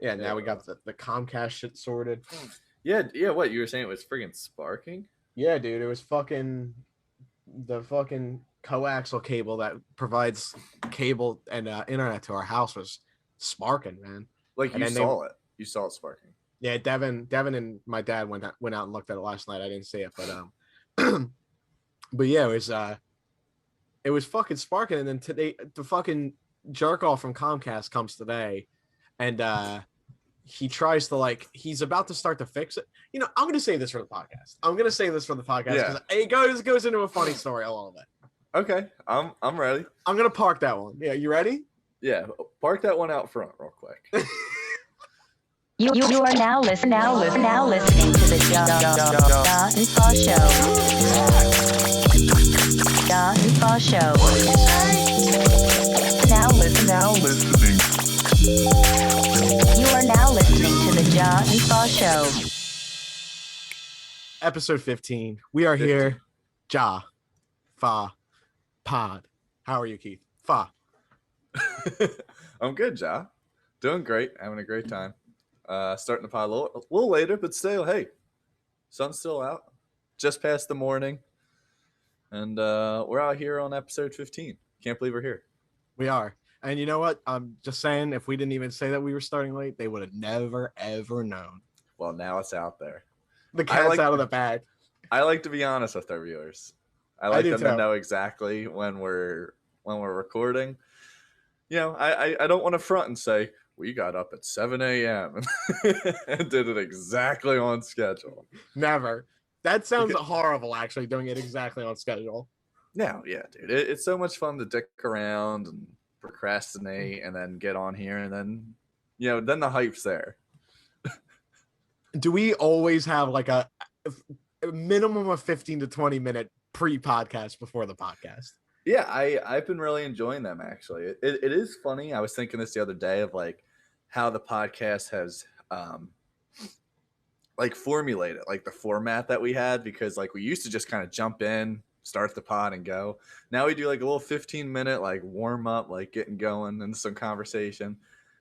Yeah, Yeah. now we got the Comcast shit sorted. Yeah. What you were saying, it was friggin' sparking? Yeah, dude, it was fucking the fucking coaxial cable that provides cable and internet to our house was sparking, man. Like And you then they, saw it. You saw it sparking. yeah, Devin and my dad went out and looked at it last night. I didn't see it, but but yeah, it was fucking sparking. And then today, the fucking jerk off from Comcast comes today, and he tries to he's about to start to fix it. You know, I'm gonna say this for the podcast. I'm gonna say this for the podcast Yeah. because it goes into a funny story a little bit. Okay. I'm ready. I'm gonna park that one. Yeah, you ready? Yeah. Park that one out front real quick. You are now listening to the John and Paul Show. John and Paul Show. Now listening. You are now listening to the John and Paul Show. Episode 15. We are here. Ja. Fa. Pod. How are you, Keith? Fa. I'm good, Ja. Doing great. Having a great time. Starting the pod a little later, but still, hey, sun's still out. Just past the morning. And we're out here on episode 15. Can't believe we're here. We are. And you know what? I'm just saying, if we didn't even say that we were starting late, they would have never, ever known. Well, now it's out there. The cat's out of the bag. I like to be honest with our viewers. I like them to know exactly when we're recording. You know, I don't want to front and say, we got up at 7 a.m. and did it exactly on schedule. Never. That sounds horrible, actually, doing it exactly on schedule. No, yeah, dude. It's so much fun to dick around and procrastinate and then get on here and then, you know, then the hype's there. Do we always have like a minimum of 15 to 20 minute pre-podcast before the podcast? Yeah, I've been really enjoying them, actually. It is funny. I was thinking this the other day of like how the podcast has like formulated like the format that we had, because like we used to just kind of jump in, start the pod and go. Now we do like a little 15-minute like warm up, like getting going and some conversation.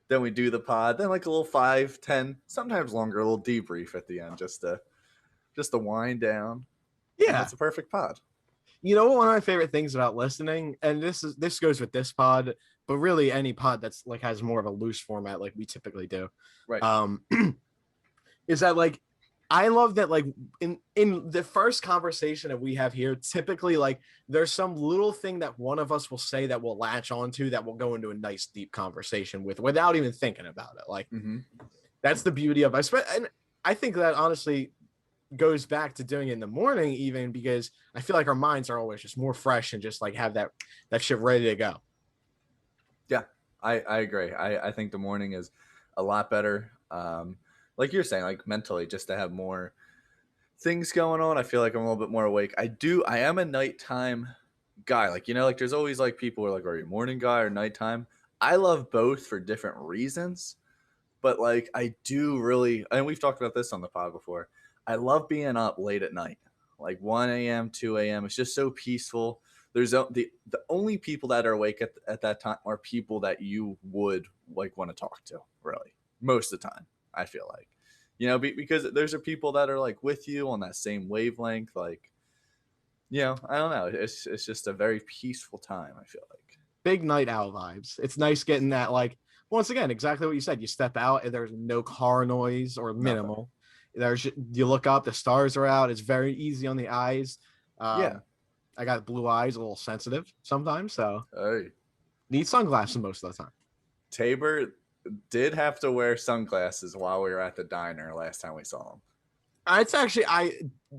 Then we do the pod, then like a little 5, 10, sometimes longer, a little debrief at the end just to wind down. Yeah, and that's a perfect pod. You know, one of my favorite things about listening, and this goes with this pod, but really any pod that's like has more of a loose format like we typically do. Right. Is that like I love that like in the first conversation that we have here, typically like there's some little thing that one of us will say that we'll latch onto that will go into a nice deep conversation without even thinking about it. Like that's the beauty of it. And I think that honestly goes back to doing it in the morning, even because I feel like our minds are always just more fresh and just like have that shit ready to go. Yeah, I agree. I think the morning is a lot better. Like you're saying, like mentally, just to have more things going on. I feel like I'm a little bit more awake. I am a nighttime guy. Like, you know, like there's always like people who are like, are you a morning guy or nighttime? I love both for different reasons. But like I do really, and we've talked about this on the pod before, I love being up late at night, like 1 a.m., 2 a.m. It's just so peaceful. There's the only people that are awake at that time are people that you would like want to talk to, really, most of the time, I feel like. You know, because there's people that are like with you on that same wavelength. Like, you know, I don't know. It's just a very peaceful time, I feel like. Big night owl vibes. It's nice getting that, like, once again, exactly what you said. You step out and there's no car noise or minimal. You look up, the stars are out. It's very easy on the eyes. Yeah. I got blue eyes, a little sensitive sometimes, so hey. Need sunglasses most of the time. Tabor did have to wear sunglasses while we were at the diner last time we saw him. It's actually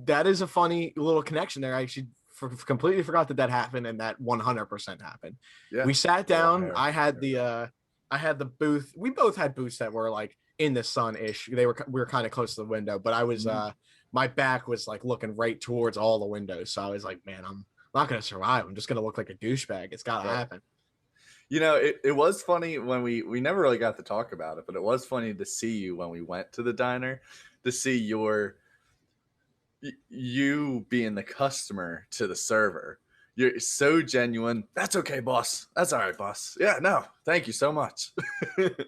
that is a funny little connection there. I actually completely forgot that happened, and that 100% happened. Yeah. We sat down. I had the booth. We both had booths that were like in the sun-ish. We were kind of close to the window, but I was my back was like looking right towards all the windows. So I was like, man, I'm not gonna survive. I'm just gonna look like a douchebag. It's gotta happen. You know, it was funny when we never really got to talk about it, but it was funny to see you when we went to the diner, to see you being the customer to the server. You're so genuine. That's okay, boss. That's all right, boss. Yeah, no, thank you so much.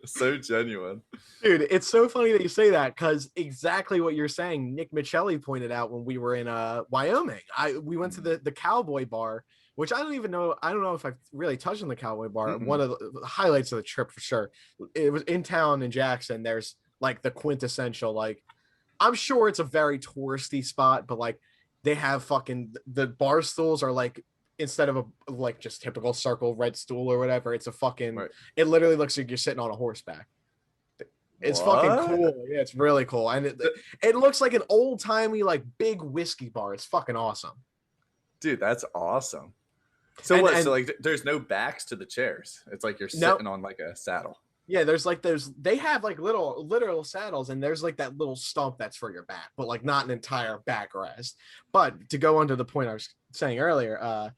So genuine. Dude, it's so funny that you say that because exactly what you're saying, Nick Michelli pointed out when we were in Wyoming. We went to the Cowboy Bar, which I don't even know. I don't know if I've really touched on the Cowboy Bar. Mm-mm. One of the highlights of the trip for sure. It was in town in Jackson. There's like the quintessential, like, I'm sure it's a very touristy spot, but like they have fucking the bar stools are like, instead of a like just typical circle red stool or whatever, it's a fucking Right. it literally looks like you're sitting on a horseback. It's fucking What? cool. Yeah, it's really cool. And it looks like an old timey, like big whiskey bar. It's fucking awesome. Dude, that's awesome. So And- what? and- So like, there's no backs to the chairs. It's like you're sitting on like a saddle. Yeah, there's like they have like literal saddles, and there's like that little stump that's for your back, but like not an entire backrest. But to go on to the point I was saying earlier,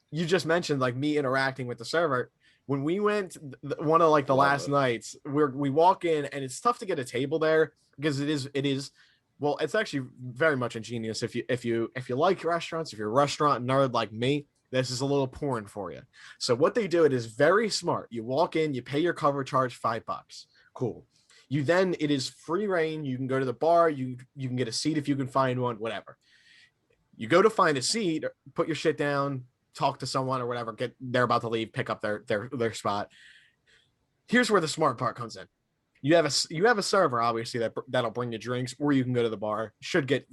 you just mentioned like me interacting with the server. When we went one of like the Love last it. nights, we walk in and it's tough to get a table there because it is well, it's actually very much ingenious if you like restaurants, if you're a restaurant nerd like me, this is a little porn for you. So what they do, it is very smart. You walk in, you pay your cover charge $5. Cool. You then it is free reign. You can go to the bar, you can get a seat if you can find one, whatever. You go to find a seat, put your shit down, talk to someone or whatever, they're about to leave, pick up their spot. Here's where the smart part comes in. You have a server, obviously, that'll bring you drinks, or you can go to the bar.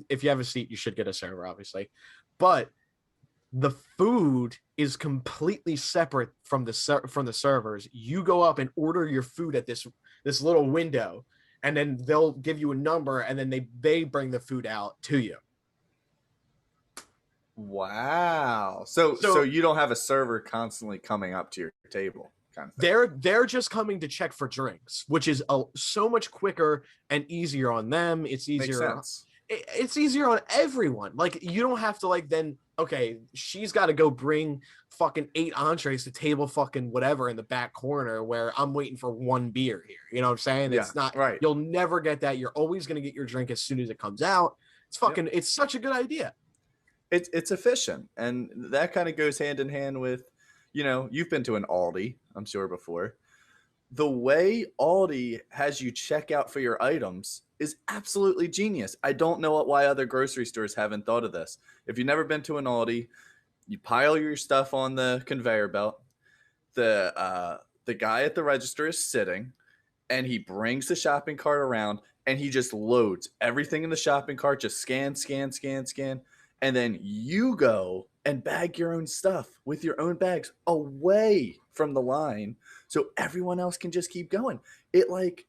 If you have a seat, you should get a server, obviously. But the food is completely separate from the servers. You go up and order your food at this little window, and then they'll give you a number, and then they bring the food out to you. Wow. So you don't have a server constantly coming up to your table, kind of thing. They're just coming to check for drinks, which is so much quicker and easier on them. It's Makes easier. sense. It's easier on everyone. Like you don't have to like then. Okay, she's got to go bring fucking 8 entrees to table fucking whatever in the back corner where I'm waiting for one beer here. You know what I'm saying? Yeah, It's not right. You'll never get that. You're always gonna get your drink as soon as it comes out. It's fucking. It's such a good idea. It's efficient, and that kind of goes hand in hand with, you've been to an Aldi, I'm sure, before. The way Aldi has you check out for your items is absolutely genius. I don't know why other grocery stores haven't thought of this. If you've never been to an Aldi, you pile your stuff on the conveyor belt. The guy at the register is sitting, and he brings the shopping cart around, and he just loads everything in the shopping cart, just scan, scan, scan, scan. And then you go and bag your own stuff with your own bags away from the line so everyone else can just keep going. It like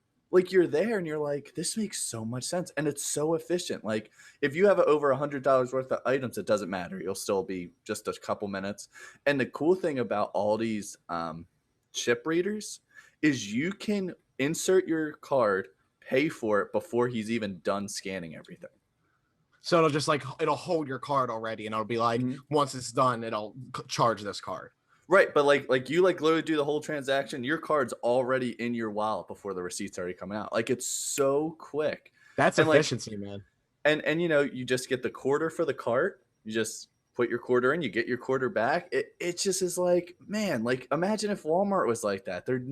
you're there and you're like, this makes so much sense. And it's so efficient. Like if you have over $100 worth of items, it doesn't matter. You'll still be just a couple minutes. And the cool thing about Aldi's chip readers is you can insert your card, pay for it before he's even done scanning everything. So it'll hold your card already, and it'll be like once it's done, it'll charge this card. Right, but like you literally do the whole transaction. Your card's already in your wallet before the receipt's already coming out. Like it's so quick. That's efficiency, man. And you just get the quarter for the cart. You just put your quarter in, you get your quarter back. It just is like, man, like imagine if Walmart was like that. There'd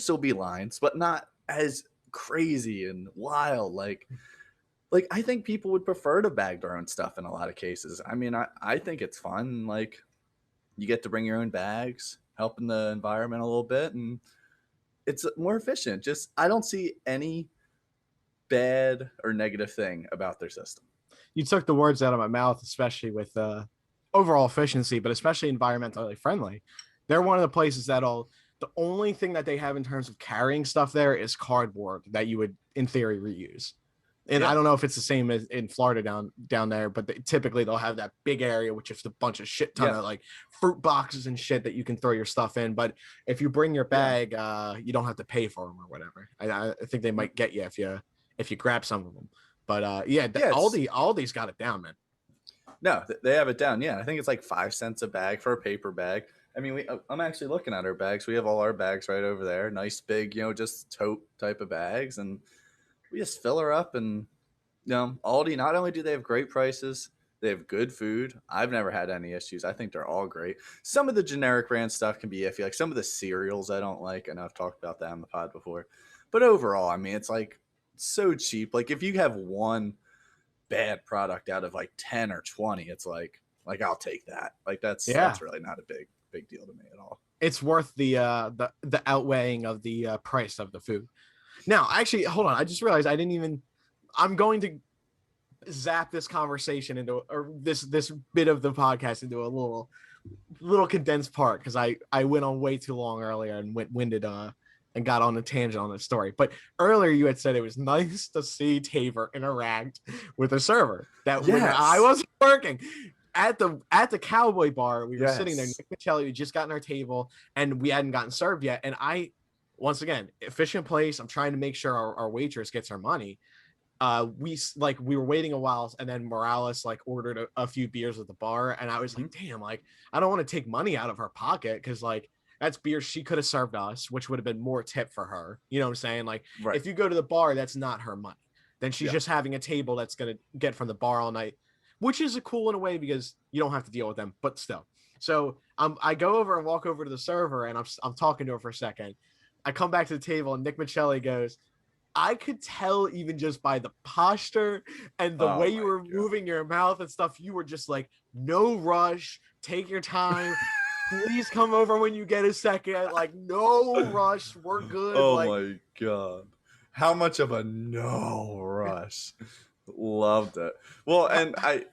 still be lines, but not as crazy and wild. Like I think people would prefer to bag their own stuff in a lot of cases. I mean, I think it's fun. Like you get to bring your own bags, helping the environment a little bit, and it's more efficient. Just I don't see any bad or negative thing about their system. You took the words out of my mouth, especially with overall efficiency, but especially environmentally friendly. They're one of the places the only thing that they have in terms of carrying stuff there is cardboard that you would in theory reuse. And I don't know if it's the same as in Florida down there, but typically they'll have that big area, which is a bunch of shit ton of like fruit boxes and shit that you can throw your stuff in. But if you bring your bag, you don't have to pay for them or whatever. I think they might get you if you grab some of them. But Aldi's got it down, man. No, they have it down. Yeah, I think it's like 5 cents a bag for a paper bag. I mean, I'm actually looking at our bags. We have all our bags right over there. Nice big, just tote type of bags, and we just fill her up. And Aldi, not only do they have great prices, They have good food. I've never had any issues. I think they're all great. Some of the generic brand stuff can be iffy. Like some of the cereals I don't like. I know I've talked about that on the pod before. But overall, I mean, it's like so cheap. Like if you have one bad product out of like 10 or 20, it's like I'll take that. Like Yeah, that's really not a big deal to me at all. it's worth the outweighing of the price of the food. Now, actually, hold on. I just realized I didn't even. I'm going to zap this conversation into, or this bit of the podcast into a little condensed part, because I went on way too long earlier and went winded and got on a tangent on the story. But earlier you had said it was nice to see Tabor interact with a server that when I Yes. wasn't working at the Cowboy Bar. We were sitting there. Yes. Nick Michelli had just gotten our table and we hadn't gotten served yet. And I, once again, efficient place. I'm trying to make sure our waitress gets her money. We were waiting a while, and then Morales like ordered a few beers at the bar, and I was like, damn, like I don't want to take money out of her pocket, because like that's beer she could have served us, which would have been more tip for her. You know what I'm saying? Like Right. if you go to the bar, that's not her money. Then she's just having a table that's gonna get from the bar all night, which is a cool in a way because you don't have to deal with them, but still. So I go over and walk over to the server, and I'm talking to her for a second. I come back to the table, and Nick Michelli goes, I could tell even just by the posture and the way you were moving your mouth and stuff, you were just like, no rush, take your time. Please come over when you get a second. Like, no rush, we're good. Oh like, my god. How much of a no rush. Loved it. Well, and I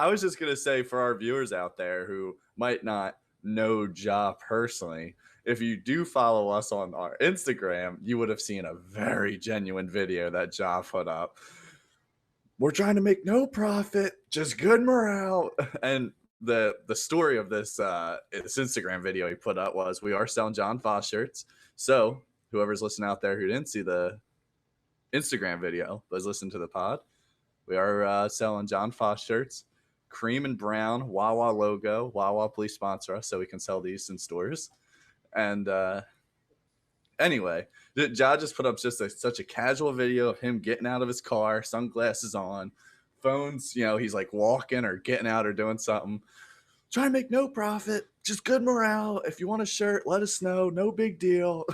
was just gonna say, for our viewers out there who might not know Ja personally, if you do follow us on our Instagram, you would have seen a very genuine video that Ja put up. We're trying to make no profit, just good morale. And the story of this Instagram video he put up was, we are selling John Foss shirts. So whoever's listening out there who didn't see the Instagram video but is listening to the pod, we are selling John Foss shirts, cream and brown Wawa logo. Wawa, please sponsor us so we can sell these in stores. And anyway, Ja just put up just such a casual video of him getting out of his car, sunglasses on, phones, he's like walking or getting out or doing something. Trying to make no profit, just good morale. If you want a shirt, let us know. No big deal.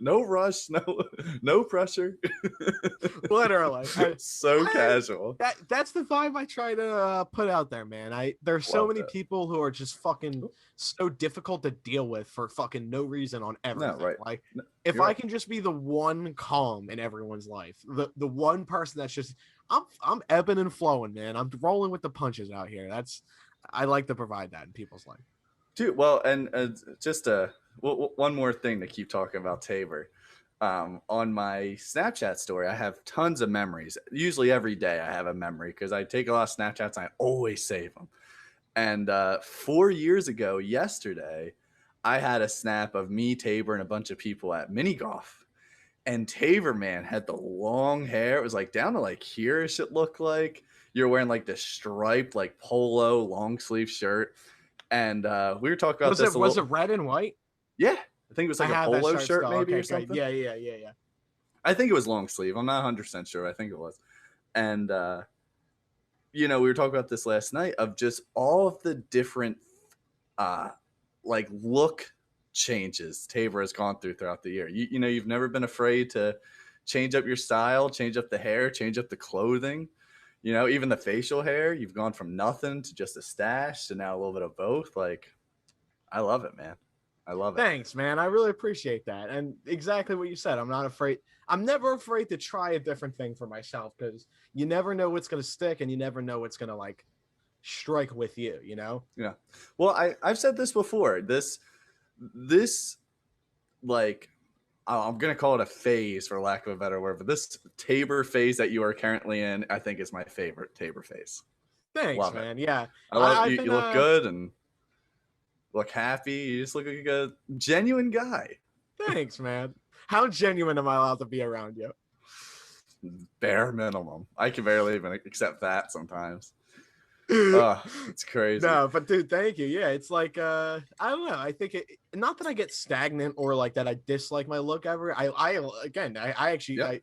No rush, no pressure. literally. Casual. That's the vibe I try to put out there, man. There's so many people who are just fucking so difficult to deal with for fucking no reason on everything. No, right. Like if I can just be the one calm in everyone's life, the one person that's just I'm ebbing and flowing, man. I'm rolling with the punches out here. I like to provide that in people's life. Dude, well, and just one more thing to keep talking about Tabor. On my Snapchat story, I have tons of memories. Usually every day I have a memory because I take a lot of Snapchats and I always save them. And 4 years ago, yesterday, I had a snap of me, Tabor, and a bunch of people at mini golf. And Tabor, man, had the long hair. It was like down to like here-ish, it looked like. You're wearing like this striped like polo long sleeve shirt. And we were talking about this. Was it red and white? Yeah. I think it was like a polo shirt maybe or something. Yeah. I think it was long sleeve. I'm not 100% sure. I think it was. And, we were talking about this last night of just all of the different like look changes Tabor has gone through throughout the year. You've never been afraid to change up your style, change up the hair, change up the clothing. Even the facial hair, you've gone from nothing to just a stash to now a little bit of both. Like, I love it, man. I love it. Thanks, man. I really appreciate that. And exactly what you said. I'm not afraid. I'm never afraid to try a different thing for myself, because you never know what's going to stick and you never know what's going to like strike with you, Yeah. Well, I've said this before. This like, I'm going to call it a phase for lack of a better word, but this Tabor phase that you are currently in, I think is my favorite Tabor phase. Thanks, love man. It. Yeah. I love you. You look good and look happy. You just look like a genuine guy. Thanks, man. How genuine am I allowed to be around you? Bare minimum. I can barely even accept that sometimes. It's crazy. No, but dude, thank you. Yeah, it's like I don't know. I think not that I get stagnant or like that I dislike my look ever. I actually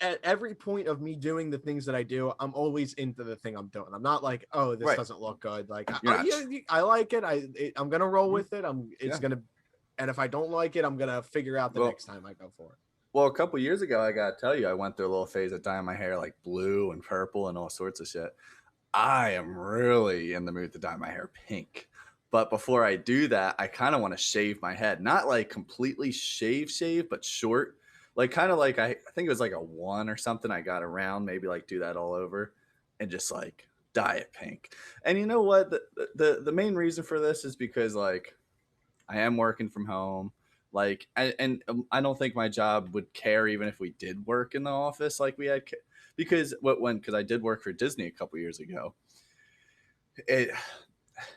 at every point of me doing the things that I do, I'm always into the thing I'm doing. I'm not like, oh, this Right. doesn't look good. Like, You're oh, not. yeah, I like it. I'm gonna roll Mhm. with it. It's Yeah. gonna, and if I don't like it, I'm gonna figure out the Well, next time I go for it. well, a couple years ago, I gotta tell you, I went through a little phase of dyeing my hair like blue and purple and all sorts of shit. I am really in the mood to dye my hair pink. But before I do that, I kind of want to shave my head. Not like completely shave, but short. Like kind of like I think it was like a 1 or something I got around, maybe like do that all over and just like dye it pink. And you know what? The main reason for this is because like I am working from home. Like, I don't think my job would care even if we did work in the office like we had, because because I did work for Disney a couple years ago. It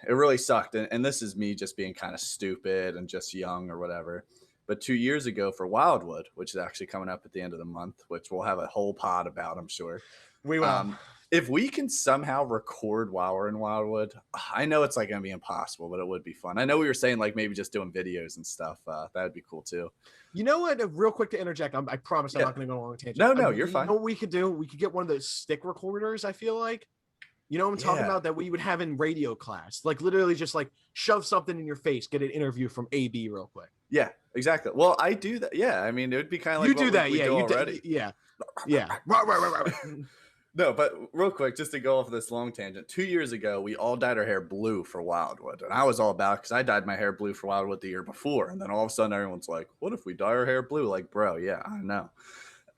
it really sucked, and this is me just being kind of stupid and just young or whatever. But 2 years ago for Wildwood, which is actually coming up at the end of the month, which we'll have a whole pod about, I'm sure. We will. If we can somehow record while we're in Wildwood, I know it's like gonna be impossible, but it would be fun. I know we were saying like maybe just doing videos and stuff. That would be cool too. You know what? Real quick to interject, I promise I'm Yeah. not going to go on a tangent. No, you're You fine. know what we could do? We could get one of those stick recorders. I feel like, you know what I'm talking Yeah. about, that we would have in radio class. Like literally, just like shove something in your face, get an interview from AB real quick. Yeah, exactly. Well, I do that. Yeah, I mean, it would be kind of like You what do that, we yeah. do You already. yeah, yeah. Right. No, but real quick, just to go off this long tangent. 2 years ago, we all dyed our hair blue for Wildwood, and I was all about because I dyed my hair blue for Wildwood the year before, and then all of a sudden, everyone's like, "What if we dye our hair blue?" Like, bro, yeah, I know.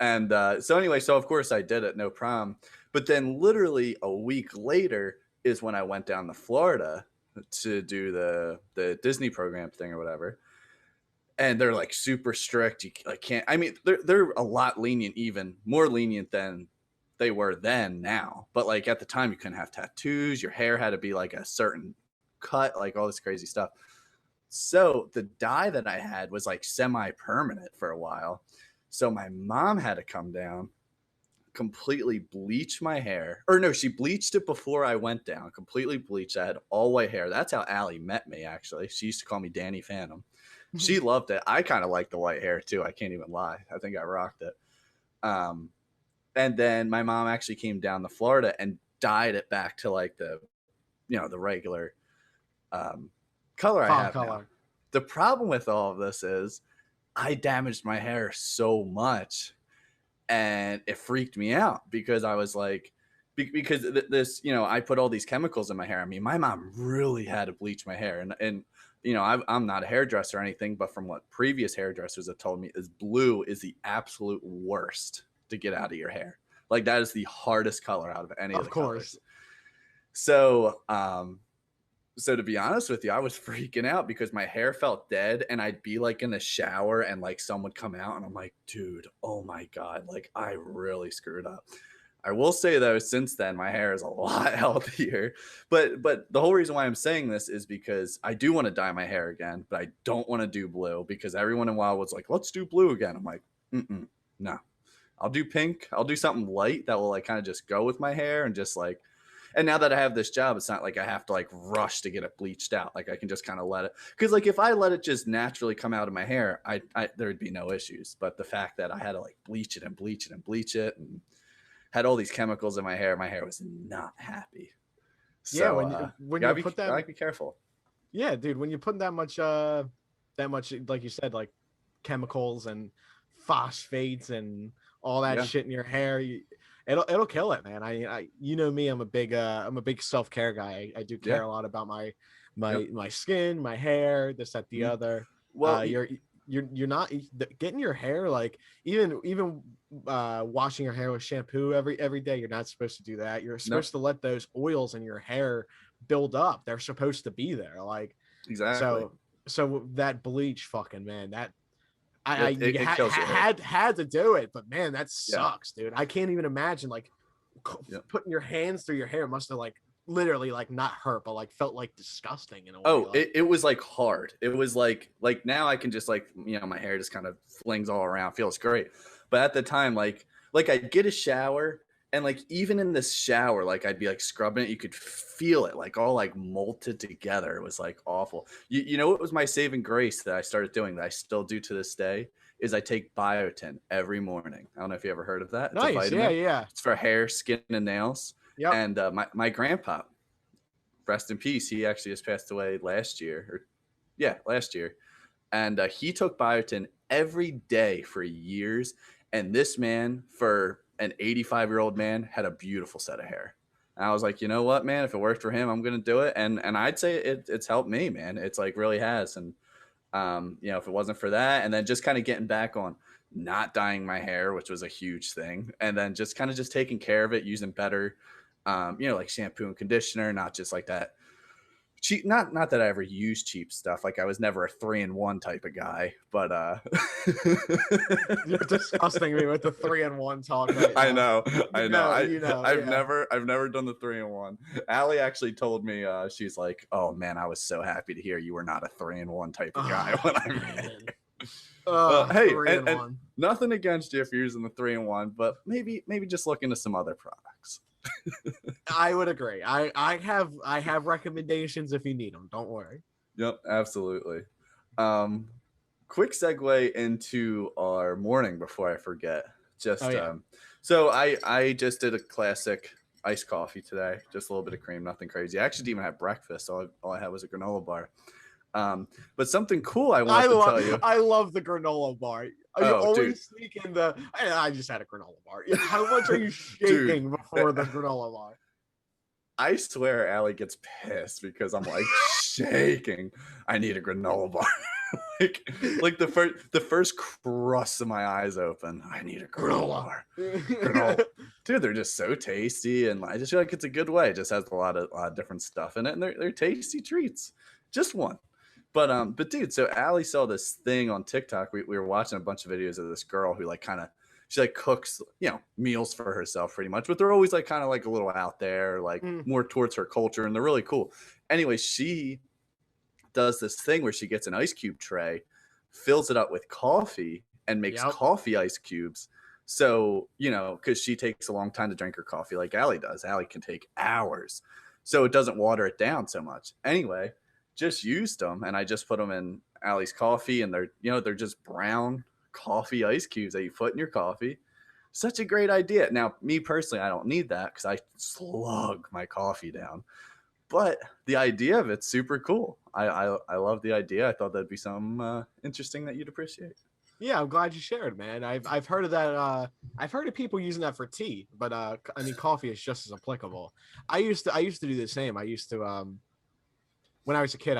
And so anyway, so of course I did it, no problem. But then, literally a week later, is when I went down to Florida to do the Disney program thing or whatever. And they're like super strict. You like can't. I mean, they're a lot lenient, even more lenient than they were then now. But like at the time, you couldn't have tattoos. Your hair had to be like a certain cut, like all this crazy stuff. So the dye that I had was like semi-permanent for a while. So my mom had to come down, completely bleach my hair. Or no, she bleached it before I went down. Completely bleached. I had all white hair. That's how Allie met me, actually. She used to call me Danny Phantom. She loved it. I kind of like the white hair too. I can't even lie. I think I rocked it. And then my mom actually came down to Florida and dyed it back to like the regular color I have now. The problem with all of this is I damaged my hair so much, and it freaked me out because I was like, because this, I put all these chemicals in my hair. I mean, my mom really had to bleach my hair, and I'm not a hairdresser or anything, but from what previous hairdressers have told me, is blue is the absolute worst to get out of your hair. Like that is the hardest color out of any of the colors. So, so to be honest with you, I was freaking out because my hair felt dead, and I'd be like in the shower and like someone would come out and I'm like, dude, oh my God, like I really screwed up. I will say though, since then my hair is a lot healthier. But the whole reason why I'm saying this is because I do want to dye my hair again, but I don't want to do blue because everyone in Wildwood's like, let's do blue again. I'm like, no, I'll do pink. I'll do something light that will like kind of just go with my hair and just like. And now that I have this job, it's not like I have to like rush to get it bleached out. Like I can just kind of let it, because like if I let it just naturally come out of my hair, I there would be no issues. But the fact that I had to like bleach it and bleach it and bleach it and had all these chemicals in my hair was not happy. So, yeah, when you put that, I be careful. Yeah, dude, when you put that much, like you said, like chemicals and phosphates and all that shit in your hair, it'll kill it, man. I you know me, I'm a big self-care guy. I do care a lot about my skin, my hair, this, that, the other. Well, you're not getting your hair, like even washing your hair with shampoo every day. You're not supposed to do that. You're supposed to let those oils in your hair build up. They're supposed to be there, like exactly. So that bleach, fucking man, that it kills your hair. had to do it, but man, that sucks, dude. I can't even imagine like putting your hands through your hair. Must have like literally like not hurt, but like felt like disgusting in a way. Oh, it was like hard. It was like now I can just like, my hair just kind of flings all around, feels great. But at the time, like I'd get a shower And like even in the shower, like I'd be like scrubbing it, you could feel it like all like molted together. It was like awful. You know what was my saving grace that I started doing that I still do to this day is I take biotin every morning. I don't know if you ever heard of that. It's a Nice. Yeah, vitamin. yeah. It's for hair, skin, and nails. Yep. And my grandpa, rest in peace, he actually just passed away last year. Or yeah, last year. And he took biotin every day for years. And this man, for an 85-year-old man, had a beautiful set of hair. And I was like, you know what, man? If it worked for him, I'm gonna do it. And I'd say it's helped me, man. It's like really has. And if it wasn't for that, and then just kind of getting back on not dyeing my hair, which was a huge thing, and then just kind of just taking care of it, using better, like shampoo and conditioner, not just like that cheap. Not that I ever used cheap stuff. Like I was never a 3-in-1 type of guy, but You're disgusting me with the 3-in-1 talk right now. I know. I've yeah. never done the 3-in-1. Allie actually told me, she's like, oh man, I was so happy to hear you were not a 3-in-1 type of guy when I met you. Hey, and nothing against you if you're using the 3-in-1, but maybe just look into some other products. I would agree. I have recommendations if you need them. Don't worry. Yep, absolutely. Quick segue into our morning before I forget. So I just did a classic iced coffee today, just a little bit of cream, nothing crazy. I actually didn't even have breakfast. All I had was a granola bar. But something cool I wanted to tell you. I love the granola bar. You always sneak in the. I just had a granola bar. How much are you shaking before the granola bar? I swear, Allie gets pissed because I'm like shaking. I need a granola bar. like the first crust of my eyes open. I need a granola bar. Granola. Dude, they're just so tasty, and I just feel like it's a good way. It just has a lot of different stuff in it, and they're tasty treats. Just one. But dude, so Allie saw this thing on TikTok. We were watching a bunch of videos of this girl who she cooks, meals for herself pretty much, but they're always like kind of like a little out there, like more towards her culture, and they're really cool. Anyway, she does this thing where she gets an ice cube tray, fills it up with coffee, and makes coffee ice cubes. So, because she takes a long time to drink her coffee like Allie does. Allie can take hours. So it doesn't water it down so much. Anyway, just used them, and I just put them in Allie's coffee, and they're just brown coffee ice cubes that you put in your coffee. Such a great idea. Now, me personally, I don't need that because I slug my coffee down. But the idea of it's super cool. I love the idea. I thought that'd be something interesting that you'd appreciate. Yeah, I'm glad you shared, man. I've heard of that. I've heard of people using that for tea, but coffee is just as applicable. I used to do the same. I used to when I was a kid,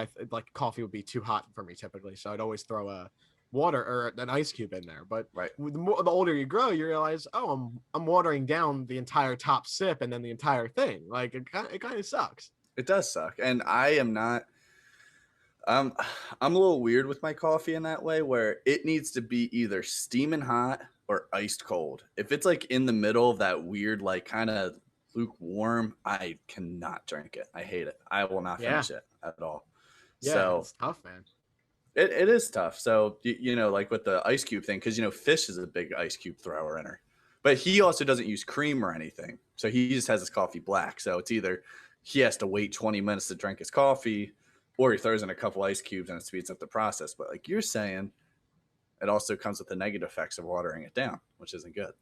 coffee would be too hot for me typically, so I'd always throw a water or an ice cube in there. But the older you grow, you realize, I'm watering down the entire top sip and then the entire thing. Like it kind of sucks. It does suck, and I am not. I'm a little weird with my coffee in that way, where it needs to be either steaming hot or iced cold. If it's like in the middle of that weird, like kind of lukewarm, I cannot drink it. I hate it. I will not finish it at all. Yeah, so it's tough, man. It is tough. So like with the ice cube thing, because Fish is a big ice cube thrower in her, but he also doesn't use cream or anything. So he just has his coffee black. So it's either he has to wait 20 minutes to drink his coffee, or he throws in a couple ice cubes and it speeds up the process. But like you're saying, it also comes with the negative effects of watering it down, which isn't good.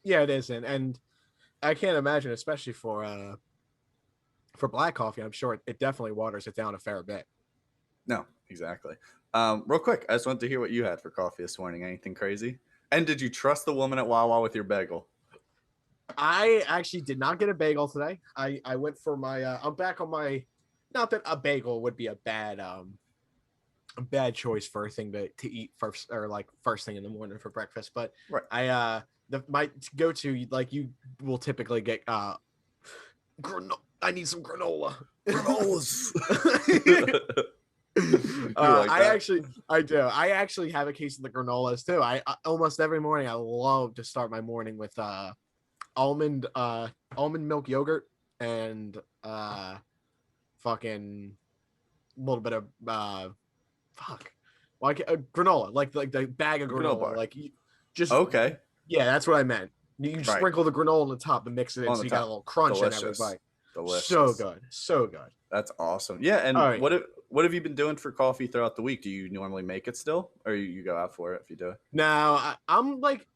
Yeah, it isn't, and I can't imagine, especially for black coffee. I'm sure it definitely waters it down a fair bit. No, exactly. Real quick, I just wanted to hear what you had for coffee this morning. Anything crazy? And did you trust the woman at Wawa with your bagel? I actually did not get a bagel today. I went for my. I'm back on my. Not that a bagel would be a bad choice for a thing to eat first, or like first thing in the morning for breakfast. But my go-to, like you will typically get granola. I need some granola. Granolas. I do. I actually have a case of the granolas too. I almost every morning I love to start my morning with almond milk yogurt and fucking little bit of granola, like the bag of granola, bar. like just okay. Yeah, that's what I meant. You Right. sprinkle the granola on the top and mix it in, On so the you got a top. little crunch in every Delicious. bite. Delicious. So good, so good. That's awesome. Yeah, and All right. what have you been doing for coffee throughout the week? Do you normally make it still, or you go out for it if you do it? Now I'm like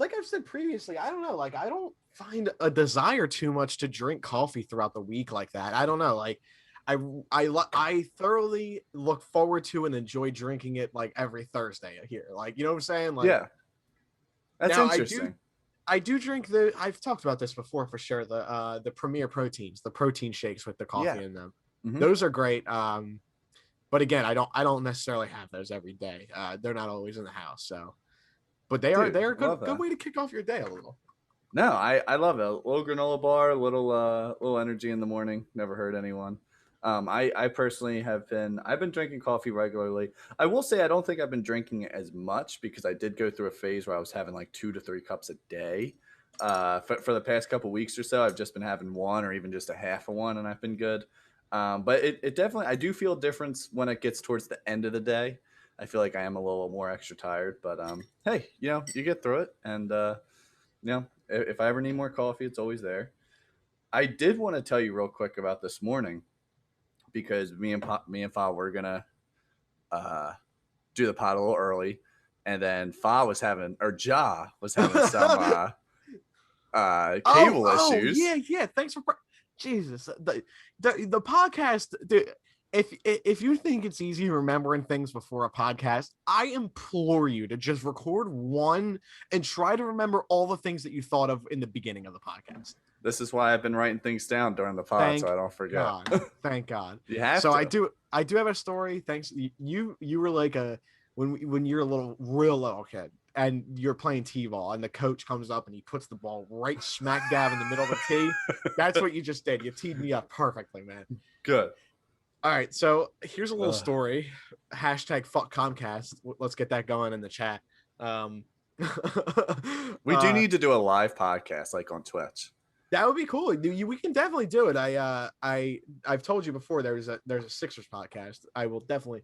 I've said previously, I don't know, like I don't find a desire too much to drink coffee throughout the week like that. I don't know, like I thoroughly look forward to and enjoy drinking it like every Thursday here. Like, you know what I'm saying? Like, Yeah, that's now interesting. I do drink I've talked about this before for sure, the Premier proteins, the protein shakes with the coffee Yeah. in them. Mhm. Those are great. But again, I don't necessarily have those every day. They're not always in the house, so but they're Dude, a love good that. way to kick off your day a little. No, I love it. A little granola bar, a little energy in the morning. Never hurt anyone. I personally I've been drinking coffee regularly. I will say I don't think I've been drinking it as much because I did go through a phase where I was having like 2 to 3 cups a day. For the past couple weeks or so, I've just been having one or even just a half of one, and I've been good. But it definitely, I do feel a difference when it gets towards the end of the day. I feel like I am a little more extra tired, but hey, you get through it, and if I ever need more coffee, it's always there. I did want to tell you real quick about this morning because me and Fa were gonna uh, do the pod a little early, and then Ja was having some cable issues. Yeah. Thanks for Jesus. The podcast. If you think it's easy remembering things before a podcast, I implore you to just record one and try to remember all the things that you thought of in the beginning of the podcast. This is why I've been writing things down during the pod, so I don't forget. God. Thank God. You have so to. I do have a story. Thanks. You were like when you're a real little kid and you're playing t-ball and the coach comes up and he puts the ball right smack dab in the middle of the tee. That's what you just did. You teed me up perfectly, man. Good. All right, so here's a little story. Hashtag fuck Comcast. Let's get that going in the chat. We do need to do a live podcast like on Twitch. That would be cool. We can definitely do it. I've told you before there's a Sixers podcast. I will definitely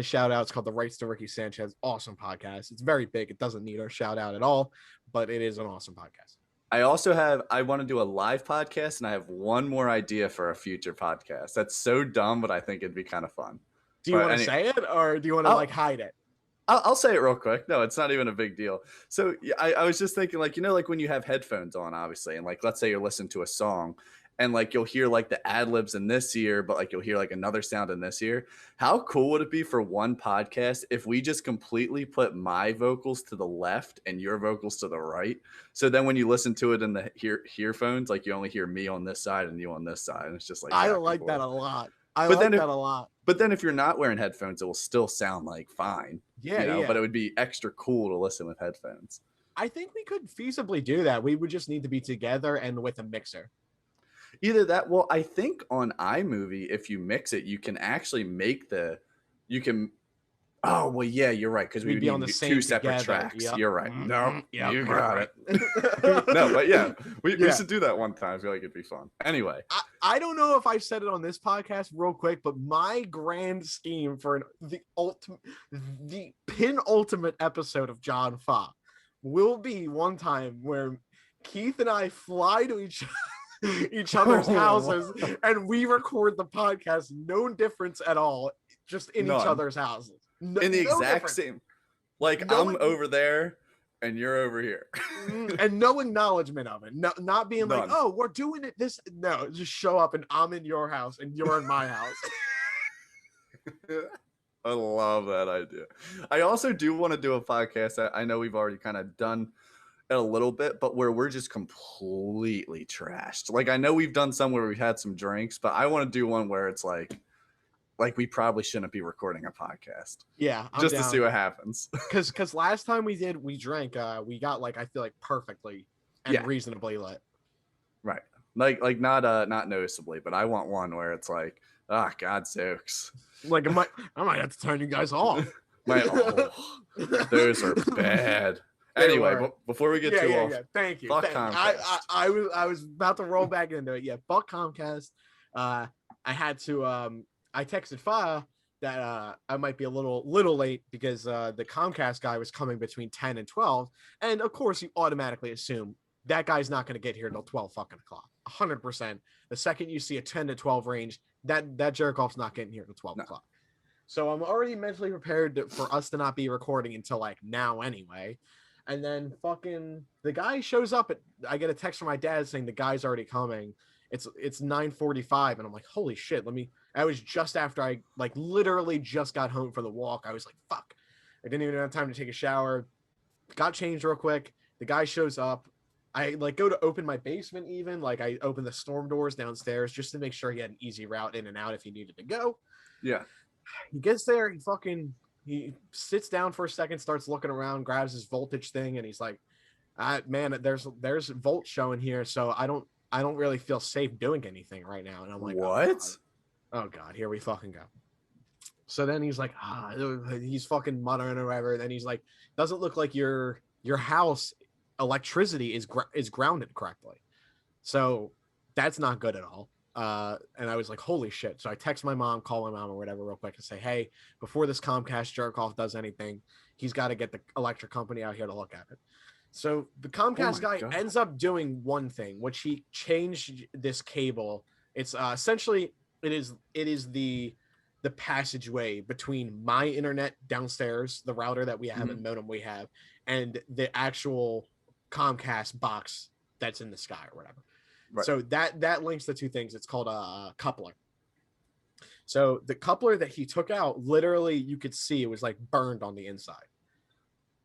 shout out. It's called The Rights to Ricky Sanchez. Awesome podcast. It's very big. It doesn't need our shout out at all, but it is an awesome podcast. I want to do a live podcast, and I have one more idea for a future podcast. That's so dumb, but I think it'd be kind of fun. Do you want to say it, or do you want to like hide it? I'll say it real quick. No, it's not even a big deal. So I was just thinking, like, like when you have headphones on, obviously, and like, let's say you're listening to a song and like you'll hear like the ad libs in this ear, but like you'll hear like another sound in this ear. How cool would it be for one podcast if we just completely put my vocals to the left and your vocals to the right? So then when you listen to it in the earphones, like you only hear me on this side and you on this side. And it's just like, I like that a lot. But then if you're not wearing headphones, it will still sound like fine. Yeah. But it would be extra cool to listen with headphones. I think we could feasibly do that. We would just need to be together and with a mixer. Either that. Well, I think on iMovie, if you mix it, you can actually Oh, well, yeah, you're right. Because we would be on need the two same separate together. tracks. Yep. You're right. No, Yep. you got it. No, but yeah, we should do that one time. I feel like it'd be fun. Anyway. I don't know if I've said it on this podcast real quick, but my grand scheme for the penultimate episode of John Fa will be one time where Keith and I fly to each other's houses and we record the podcast. No difference at all, just in each other's houses. In the exact same, like I'm over there and you're over here, and no acknowledgement of it. No, not being like, oh, we're doing it. No, just show up and I'm in your house and you're in my house. I love that idea. I also do want to do a podcast that I know we've already kind of done a little bit, but where we're just completely trashed. Like I know we've done some where we've had some drinks, but I want to do one where it's like we probably shouldn't be recording a podcast. Yeah, just to see what happens. Because last time we drank, we got like I feel like perfectly and reasonably lit. Right, like not noticeably, but I want one where it's like, God sakes, like I might have to turn you guys off. Those are bad. Anyway, before we get too off, thank you. Comcast. I was about to roll back into it. Yeah, fuck Comcast. I had to. I texted Fa that I might be a little late because the Comcast guy was coming between 10 and 12, and of course you automatically assume that guy's not going to get here till 12 fucking o'clock. 100%. The second you see a 10 to 12 range, that jerk off's not getting here till 12 o'clock. So I'm already mentally prepared for us to not be recording until like now anyway. And then fucking the guy shows up. I get a text from my dad saying the guy's already coming. It's 9:45, and I'm like, holy shit. I was just after I like literally just got home from the walk. I was like, fuck. I didn't even have time to take a shower. Got changed real quick. The guy shows up. I like go to open my basement even. Like I open the storm doors downstairs just to make sure he had an easy route in and out if he needed to go. Yeah. He gets there, he sits down for a second, starts looking around, grabs his voltage thing, and he's like, man, there's volt showing here, so I don't really feel safe doing anything right now. And I'm like, what? Oh God, here we fucking go. So then he's like, he's fucking muttering or whatever. Then he's like, doesn't look like your house electricity is grounded correctly. So that's not good at all. And I was like, holy shit. So I text my mom, call my mom or whatever real quick and say, hey, before this Comcast jerk off does anything, he's got to get the electric company out here to look at it. So the Comcast guy ends up doing one thing, which he changed this cable. It's essentially it is the passageway between my internet downstairs, the router that we have and modem we have, and the actual Comcast box that's in the sky or whatever. Right. So that links the two things. It's called a coupler. So the coupler that he took out, literally you could see it was like burned on the inside.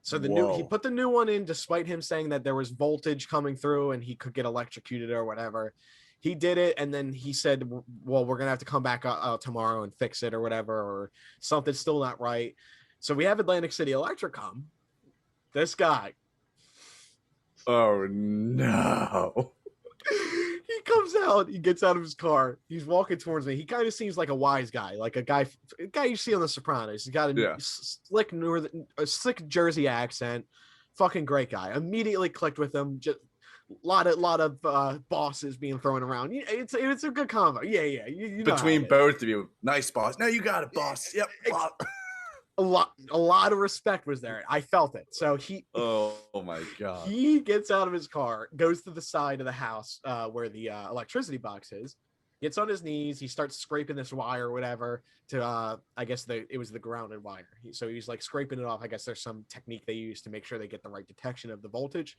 So he put the new one in despite him saying that there was voltage coming through and he could get electrocuted or whatever. He did it, and then he said, well, we're gonna have to come back tomorrow and fix it or whatever, or something's still not right. So we have Atlantic City Electric come. This guy. Oh no. He comes out, he gets out of his car, he's walking towards me. He kind of seems like a wise guy, like a guy you see on The Sopranos. He's got a slick Jersey accent, fucking great guy. Immediately clicked with him. Just lot of bosses being thrown around. It's a good combo. Yeah. You between both of you, nice boss. No, you got it, boss. Yep. A lot of respect was there. I felt it. So oh my God. He gets out of his car, goes to the side of the house where the electricity box is, gets on his knees. He starts scraping this wire or whatever to, I guess it was the grounded wire. So he's like scraping it off. I guess there's some technique they use to make sure they get the right detection of the voltage.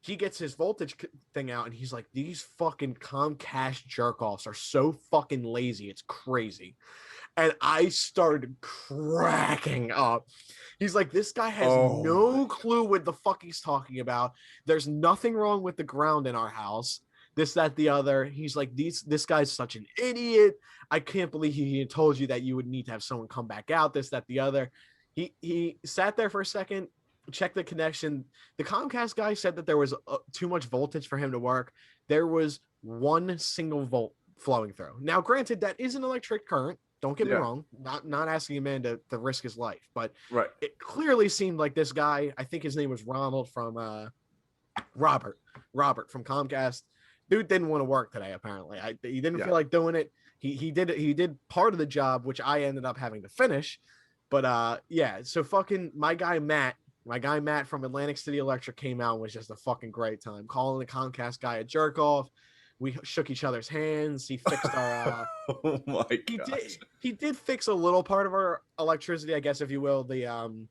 He gets his voltage thing out and he's like, these fucking Comcast jerk-offs are so fucking lazy. It's crazy. And I started cracking up. He's like, this guy has no clue what the fuck he's talking about. There's nothing wrong with the ground in our house. This, that, the other. He's like, this guy's such an idiot. I can't believe he told you that you would need to have someone come back out. This, that, the other. He sat there for a second, checked the connection. The Comcast guy said that there was too much voltage for him to work. There was one single volt flowing through. Now, granted, that is an electric current. Don't get me wrong. Not asking a man to risk his life, but it clearly seemed like this guy, I think his name was Ronald from Robert from Comcast. Dude didn't want to work today. Apparently, he didn't feel like doing it. He did part of the job, which I ended up having to finish. But so fucking my guy Matt from Atlantic City Electric came out and was just a fucking great time. Calling the Comcast guy a jerk off. We shook each other's hands. He fixed our. Oh my god! He did fix a little part of our electricity, I guess, if you will. The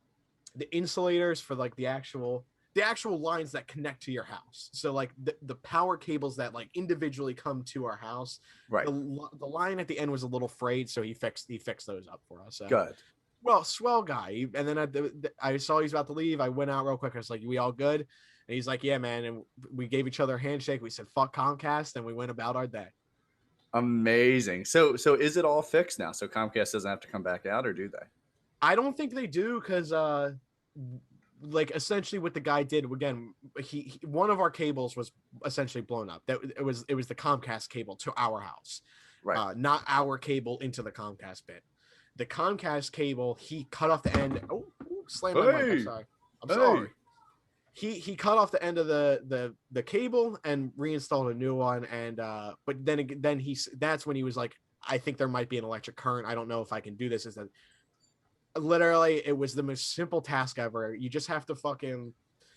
insulators for like the actual lines that connect to your house. So like the power cables that like individually come to our house. Right. The line at the end was a little frayed, so he fixed those up for us. Good. Well, swell guy. And then I saw he's about to leave. I went out real quick. I was like, "We all good?" And he's like, yeah, man. And we gave each other a handshake. We said, fuck Comcast. And we went about our day. Amazing. So is it all fixed now? So Comcast doesn't have to come back out, or do they? I don't think they do. Cause like essentially what the guy did again, one of our cables was essentially blown up. It was the Comcast cable to our house, right? Not our cable into the Comcast bit. The Comcast cable, he cut off the end. Oh, slammed my mic. I'm sorry. He cut off the end of the cable and reinstalled a new one. And but then that's when he was like, I think there might be an electric current. I don't know if I can do this. Literally, it was the most simple task ever. You just have to fucking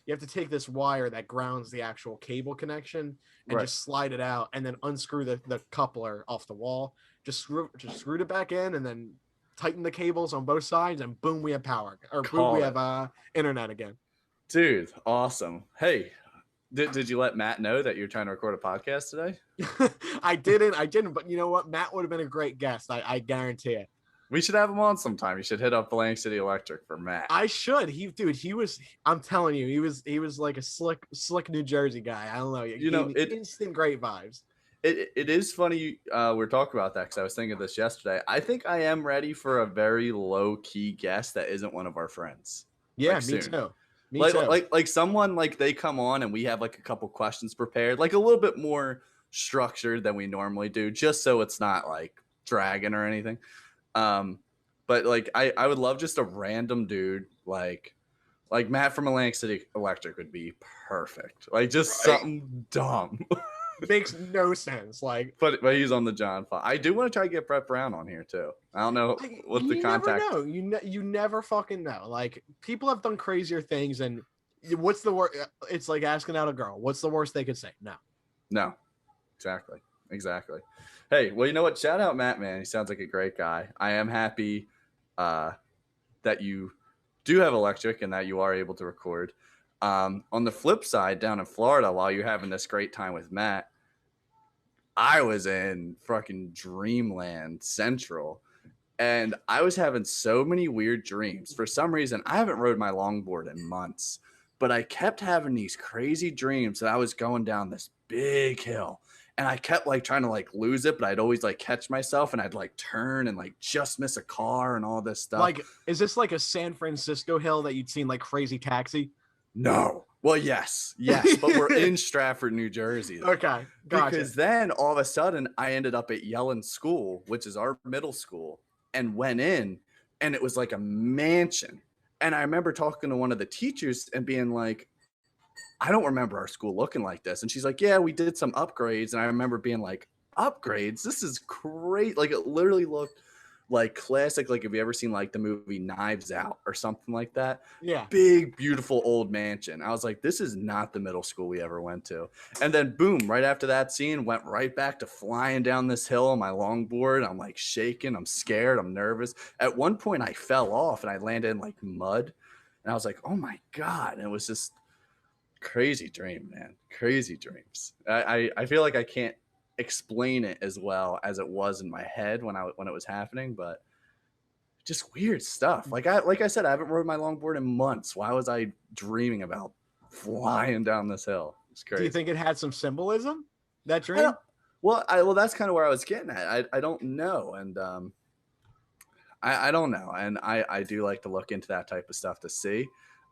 you have to take this wire that grounds the actual cable connection and Right. just slide it out and then unscrew the coupler off the wall. Just screwed it back in and then tighten the cables on both sides and boom, we have power. Or boom, we Call have internet again. Dude, awesome. Hey, did you let Matt know that you're trying to record a podcast today? I didn't, but you know what? Matt would have been a great guest. I guarantee it. We should have him on sometime. You should hit up Blank City Electric for Matt. I should. He was. I'm telling you, he was like a slick New Jersey guy. I don't know. You know, instant great vibes. It is funny we're talking about that because I was thinking of this yesterday. I think I am ready for a very low key guest that isn't one of our friends. Yeah, like me soon. too. Me like, too. like someone like they come on and we have like a couple questions prepared, like a little bit more structured than we normally do, just so it's not like dragging or anything. But like I would love just a random dude like Matt from Atlantic City Electric would be perfect. Like just something dumb. Makes no sense. Like, but he's on the John Fox. I do want to try to get Brett Brown on here too. I don't know what the contact. Never know. You never fucking know. Like, people have done crazier things, and what's the worst? It's like asking out a girl. What's the worst they could say? No. Exactly. Hey, well, you know what? Shout out Matt, man. He sounds like a great guy. I am happy that you do have electric and that you are able to record. On the flip side, down in Florida, while you're having this great time with Matt, I was in fucking Dreamland Central, and I was having so many weird dreams. For some reason, I haven't rode my longboard in months, but I kept having these crazy dreams that I was going down this big hill, and I kept like trying to like lose it, but I'd always like catch myself, and I'd like turn and like just miss a car and all this stuff. Like, is this like a San Francisco hill that you'd seen like Crazy Taxi? No. Well, yes, but we're in Stratford, New Jersey. Okay, gotcha. Because then all of a sudden I ended up at Yellen School, which is our middle school, and went in, and it was like a mansion. And I remember talking to one of the teachers and being like, I don't remember our school looking like this. And she's like, yeah, we did some upgrades. And I remember being like, upgrades? This is great. Like, it literally looked like classic. Like, have you ever seen like the movie Knives Out or something like that? Yeah. Big, beautiful old mansion. I was like, this is not the middle school we ever went to. And then boom, right after that scene, went right back to flying down this hill on my longboard. I'm like shaking. I'm scared. I'm nervous. At one point I fell off and I landed in like mud. And I was like, oh my God. And it was just crazy dream, man. Crazy dreams. I feel like I can't explain it as well as it was in my head when it was happening, but just weird stuff. Like I said, I haven't rode my longboard in months. Why was I dreaming about flying down this hill? It's crazy. Do you think it had some symbolism, that dream? Well, that's kind of where I was getting at. I don't know, and I don't know, and I do like to look into that type of stuff to see.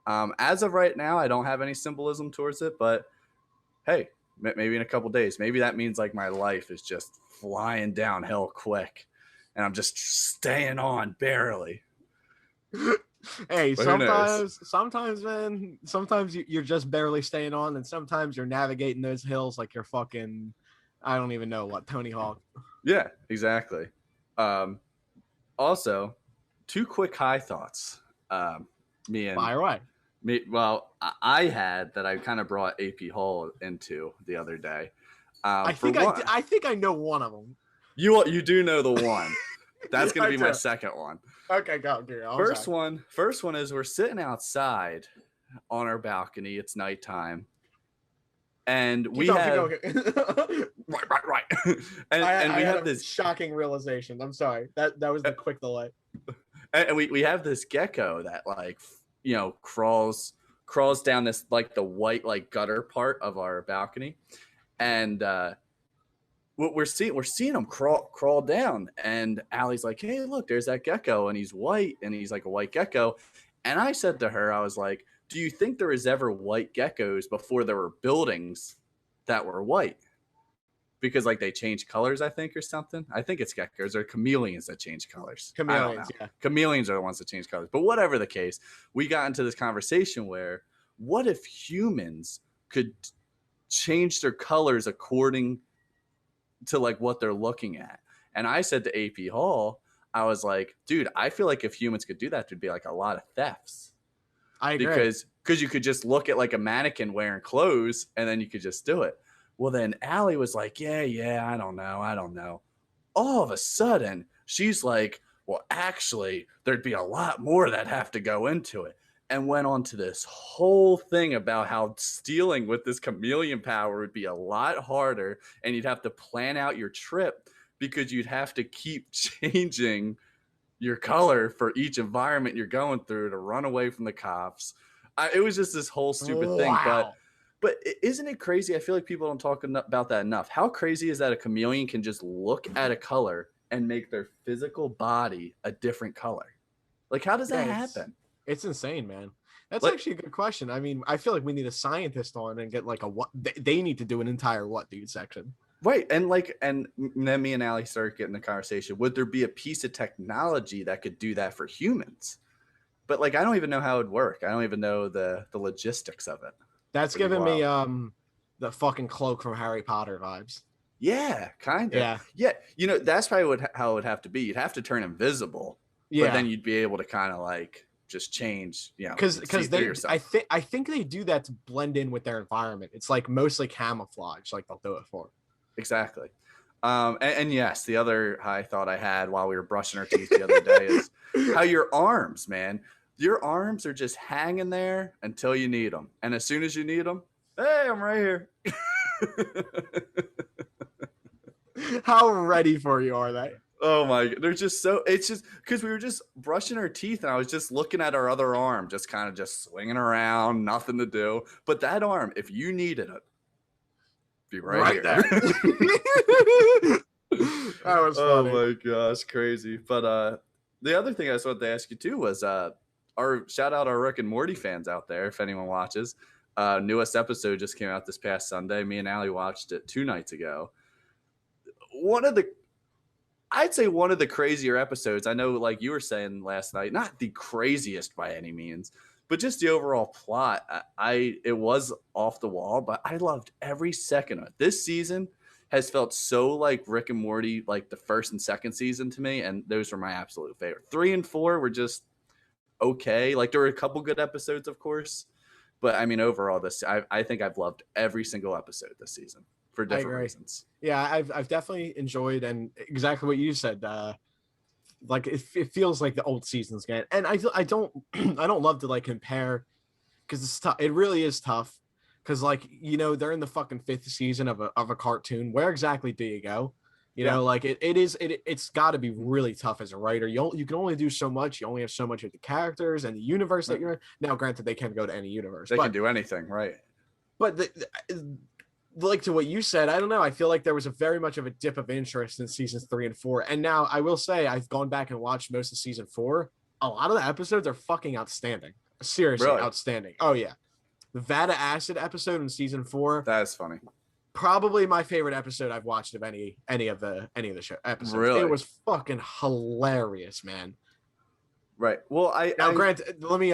As of right now, I don't have any symbolism towards it, but hey, maybe in a couple days, maybe that means like my life is just flying downhill quick and I'm just staying on barely. Hey, sometimes, man, sometimes you're just barely staying on, and sometimes you're navigating those hills like you're fucking, I don't even know what, Tony Hawk. Yeah, exactly. Also, two quick high thoughts. Fire away. I had that I kind of brought AP Hall into the other day. I think I know one of them. You do know the one. That's going to be my second one. Okay, go. First one is we're sitting outside on our balcony. It's nighttime. And we have right. and we have this shocking realization. I'm sorry. That was the quick delay. And we have this gecko that like, you know, crawls down this like the white like gutter part of our balcony, and what we're seeing him crawl down. And Allie's like, hey, look, there's that gecko, and he's white, and he's like a white gecko. And I said to her, I was like, do you think there was ever white geckos before there were buildings that were white? Because like they change colors, I think, or something. I think it's geckos or chameleons that change colors. Chameleons, yeah. Chameleons are the ones that change colors. But whatever the case, we got into this conversation where what if humans could change their colors according to like what they're looking at? And I said to AP Hall, I was like, dude, I feel like if humans could do that, there'd be like a lot of thefts. I agree. Because you could just look at like a mannequin wearing clothes and then you could just do it. Well, then Allie was like, yeah, I don't know. All of a sudden, she's like, well, actually, there'd be a lot more that have to go into it. And went on to this whole thing about how stealing with this chameleon power would be a lot harder and you'd have to plan out your trip because you'd have to keep changing your color for each environment you're going through to run away from the cops. It was just this whole stupid thing. But isn't it crazy? I feel like people don't talk about that enough. How crazy is that a chameleon can just look at a color and make their physical body a different color? Like, how does that happen? It's insane, man. That's Like, actually a good question. I mean, I feel like we need a scientist on and get like a what they need to do an entire what dude section. Right. And then me and Allie started getting the conversation. Would there be a piece of technology that could do that for humans? But like, I don't even know how it would work. I don't even know the logistics of it. That's giving me the fucking cloak from Harry Potter vibes. Yeah, kind of. Yeah. You know, that's probably how it would have to be. You'd have to turn invisible. Yeah. But then you'd be able to kind of like just change, you know, because I think they do that to blend in with their environment. It's like mostly camouflage, like they'll do it for. Exactly. And yes, the other high thought I had while we were brushing our teeth the other day is how your arms, man, your arms are just hanging there until you need them. And as soon as you need them, hey, I'm right here. How ready for you are they? Oh my God. They're just so, it's just because we were just brushing our teeth and I was just looking at our other arm, just kind of just swinging around, nothing to do. But that arm, if you needed it, be right there. That was funny. Oh my gosh, crazy. But the other thing I just wanted to ask you too was our shout out our Rick and Morty fans out there, if anyone watches. Newest episode just came out this past Sunday. Me and Allie watched it 2 nights ago. I'd say one of the crazier episodes. I know, like you were saying last night, not the craziest by any means, but just the overall plot. It was off the wall, but I loved every second of it. This season has felt so like Rick and Morty, like the first and second season to me, and those were my absolute favorite. 3 and 4 were just okay. Like there were a couple good episodes, of course, but I mean overall, I think I've loved every single episode this season. For different reasons. Yeah, I've definitely enjoyed, and exactly what you said. Like it feels like the old seasons again, and I don't I don't love to like compare because it's tough. It really is tough because like you know they're in the fucking 5th season of a cartoon. Where exactly do you go? You know, like it's got to be really tough as a writer. You can only do so much. You only have so much of the characters and the universe that you're in. Now, granted, they can go to any universe. They can do anything, right? But like to what you said, I don't know. I feel like there was a very much of a dip of interest in seasons 3 and 4. And now I will say I've gone back and watched most of season 4. A lot of the episodes are fucking outstanding. Seriously, really? Outstanding. Oh yeah. The Vada Acid episode in season 4. That's funny. Probably my favorite episode I've watched of any of the show episodes. Really? It was fucking hilarious, man. Right. Well, granted, let me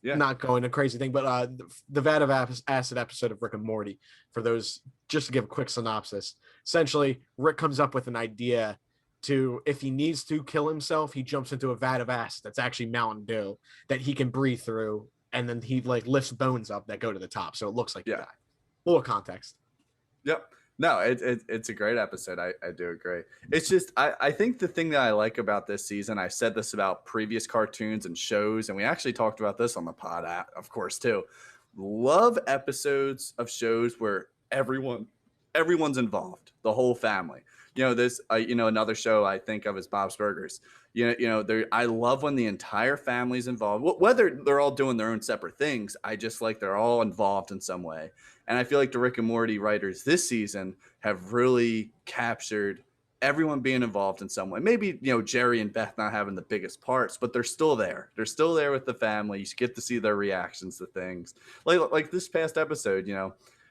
not go into a crazy thing, but the Vat of Acid episode of Rick and Morty, for those, just to give a quick synopsis, essentially Rick comes up with an idea to, if he needs to kill himself, he jumps into a vat of acid that's actually Mountain Dew that he can breathe through, and then he like lifts bones up that go to the top, so it looks like he died. Full context. Yep. No, it's a great episode. I do agree. It's just I think the thing that I like about this season, I said this about previous cartoons and shows, and we actually talked about this on the pod, of course, too. Love episodes of shows where everyone's involved, the whole family. You know, this another show I think of is Bob's Burgers. I love when the entire family's involved. Whether they're all doing their own separate things, I just like they're all involved in some way. And I feel like the Rick and Morty writers this season have really captured everyone being involved in some way. Maybe, Jerry and Beth not having the biggest parts, but they're still there. They're still there with the family. You get to see their reactions to things. Like this past episode,